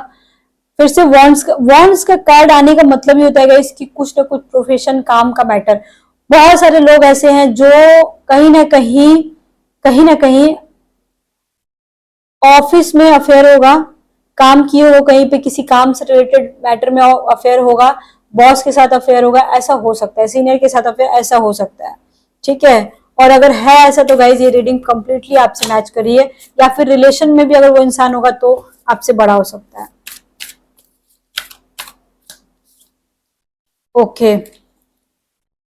S1: फिर से वॉन्ड्स का कार्ड आने का मतलब ये होता है इसकी कुछ ना कुछ प्रोफेशन, काम का मैटर। बहुत सारे लोग ऐसे हैं जो कहीं ना कहीं ऑफिस में अफेयर होगा, काम किए हो कहीं पे, किसी काम से रिलेटेड मैटर में अफेयर होगा, बॉस के साथ अफेयर होगा, ऐसा हो सकता है, सीनियर के साथ अफेयर, ऐसा हो सकता है। ठीक है, और अगर है ऐसा तो गाइज ये रीडिंग कंप्लीटली आपसे मैच करिए, या फिर रिलेशन में भी अगर वो इंसान होगा तो आपसे बड़ा हो सकता है। ओके,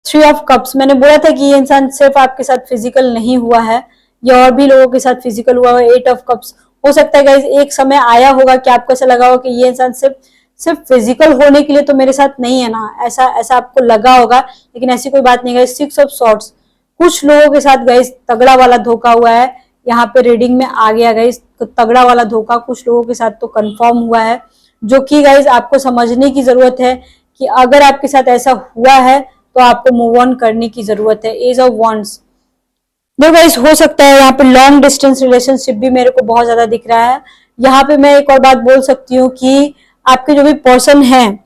S1: 3 ऑफ कप्स, मैंने बोला था कि ये इंसान सिर्फ आपके साथ फिजिकल नहीं हुआ है, ये और भी लोगों के साथ फिजिकल हुआ है। 8 ऑफ कप्स, हो सकता है गाइज एक समय आया होगा कि आपको ऐसा लगा होगा कि ये इंसान सिर्फ फिजिकल होने के लिए तो मेरे साथ नहीं है ना, ऐसा ऐसा आपको लगा होगा, लेकिन ऐसी कोई बात नहीं गाइज। 6 ऑफ सॉर्ड्स, कुछ लोगों के साथ गाइज तगड़ा वाला धोखा हुआ है, यहाँ पे रीडिंग में आ गया गाइज, तो तगड़ा वाला धोखा कुछ लोगों के साथ तो कंफर्म हुआ है, जो कि गाइज आपको समझने की जरूरत है कि अगर आपके साथ ऐसा हुआ है तो आपको मूव ऑन करने की जरूरत है। एज ऑफ वॉन्ड्स, देखो गाइस हो सकता है यहाँ पे लॉन्ग डिस्टेंस रिलेशनशिप भी मेरे को बहुत ज्यादा दिख रहा है। यहाँ पे मैं एक और बात बोल सकती हूँ कि आपके जो भी पर्सन है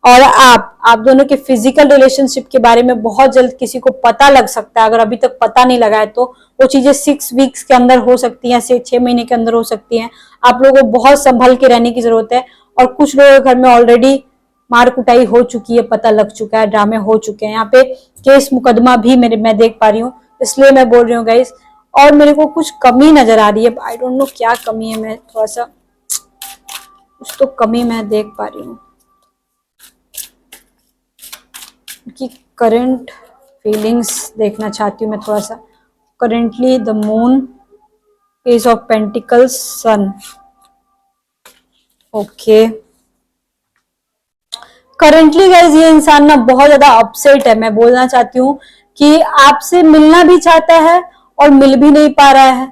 S1: और आप दोनों के फिजिकल रिलेशनशिप के बारे में बहुत जल्द किसी को पता लग सकता है। अगर अभी तक पता नहीं लगा है तो वो चीजें 6 वीक्स के अंदर हो सकती हैं, 6 महीने के अंदर हो सकती हैं। आप लोगों को बहुत संभल के रहने की जरूरत है, और कुछ लोगों के घर में ऑलरेडी मार कुटाई हो चुकी है, पता लग चुका है, ड्रामे हो चुके हैं, यहाँ पे केस मुकदमा भी मैं देख पा रही हूँ, इसलिए मैं बोल रही हूँ गाइस। और मेरे को कुछ कमी नजर आ रही है, आई डोंट नो क्या कमी है, मैं थोड़ा सा कुछ तो कमी मैं देख पा रही हूँ कि करंट फीलिंग्स देखना चाहती हूँ मैं थोड़ा सा। Currently the moon, ace of pentacles, sun. Okay, currently guys ये इंसान ना बहुत ज्यादा अपसेट है। मैं बोलना चाहती हूँ कि आपसे मिलना भी चाहता है और मिल भी नहीं पा रहा है।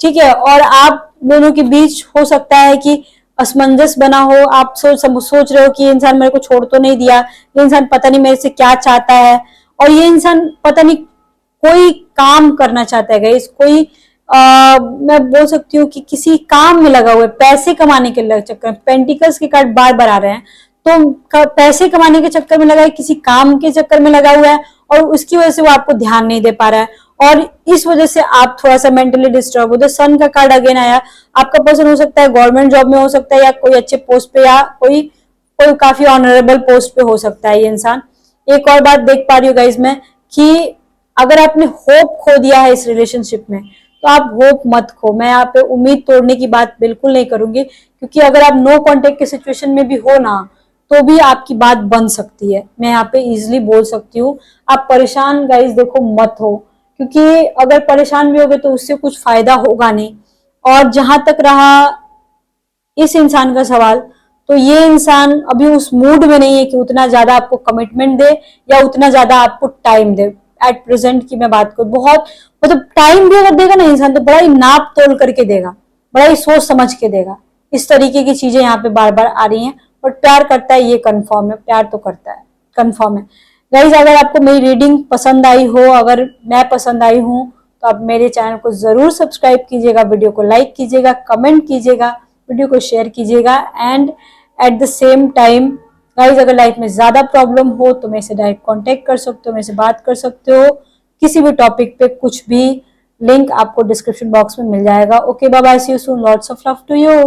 S1: ठीक है, और आप दोनों के बीच हो सकता है कि असमंजस बना हो, आप सोच रहे हो कि ये इंसान मेरे को छोड़ तो नहीं दिया, ये इंसान पता नहीं मेरे से क्या चाहता है, और ये इंसान पता नहीं कोई काम करना चाहता है गाइस, कोई मैं बोल सकती हूँ कि किसी काम में लगा हुआ है, पैसे कमाने के चक्कर में। पेंटिकल्स के कार्ड बार बार आ रहे हैं, तो पैसे कमाने के चक्कर में लगा है, किसी काम के चक्कर में लगा हुआ है, और उसकी वजह से वो आपको ध्यान नहीं दे पा रहा है, और इस वजह से आप थोड़ा सा मेंटली डिस्टर्ब हो। सन का कार्ड अगेन आया, आपका पर्सन हो सकता है गवर्नमेंट जॉब में हो सकता है, या कोई अच्छे पोस्ट पे, या कोई कोई काफी ऑनरेबल पोस्ट पे हो सकता है ये इंसान। एक और बात देख पा रही हूँ गाइज मैं कि अगर आपने होप खो दिया है इस रिलेशनशिप में, तो आप होप मत खो। मैं यहाँ पे उम्मीद तोड़ने की बात बिल्कुल नहीं करूंगी, क्योंकि अगर आप नो कांटेक्ट के सिचुएशन में भी हो ना, तो भी आपकी बात बन सकती है, मैं यहाँ पे इजिली बोल सकती हूँ। आप परेशान गाइस देखो मत हो, क्योंकि अगर परेशान भी होगे तो उससे कुछ फायदा होगा नहीं। और जहां तक रहा इस इंसान का सवाल, तो ये इंसान अभी उस मूड में नहीं है कि उतना ज्यादा आपको कमिटमेंट दे या उतना ज्यादा आपको टाइम दे। एट प्रेजेंट की मैं बात करूं, बहुत मतलब टाइम भी अगर देगा ना इंसान तो बड़ा ही नाप तोल करके देगा, बड़ा ही सोच समझ के देगा। इस तरीके की चीजें यहाँ पे बार बार आ रही हैं, और प्यार करता है ये कंफर्म है, प्यार तो करता है, कंफर्म है। गाइज अगर आपको मेरी रीडिंग पसंद आई हो, अगर मैं पसंद आई हूँ, तो आप मेरे चैनल को जरूर सब्सक्राइब कीजिएगा, वीडियो को लाइक कीजिएगा, कमेंट कीजिएगा, वीडियो को शेयर कीजिएगा। And at the same time guys अगर लाइफ में ज्यादा प्रॉब्लम हो तो मेरे से डायरेक्ट कांटेक्ट कर सकते हो, मेरे से बात कर सकते हो किसी भी टॉपिक पे, कुछ भी। लिंक आपको डिस्क्रिप्शन बॉक्स में मिल जाएगा। Okay bye bye, see you soon, lots of love to you.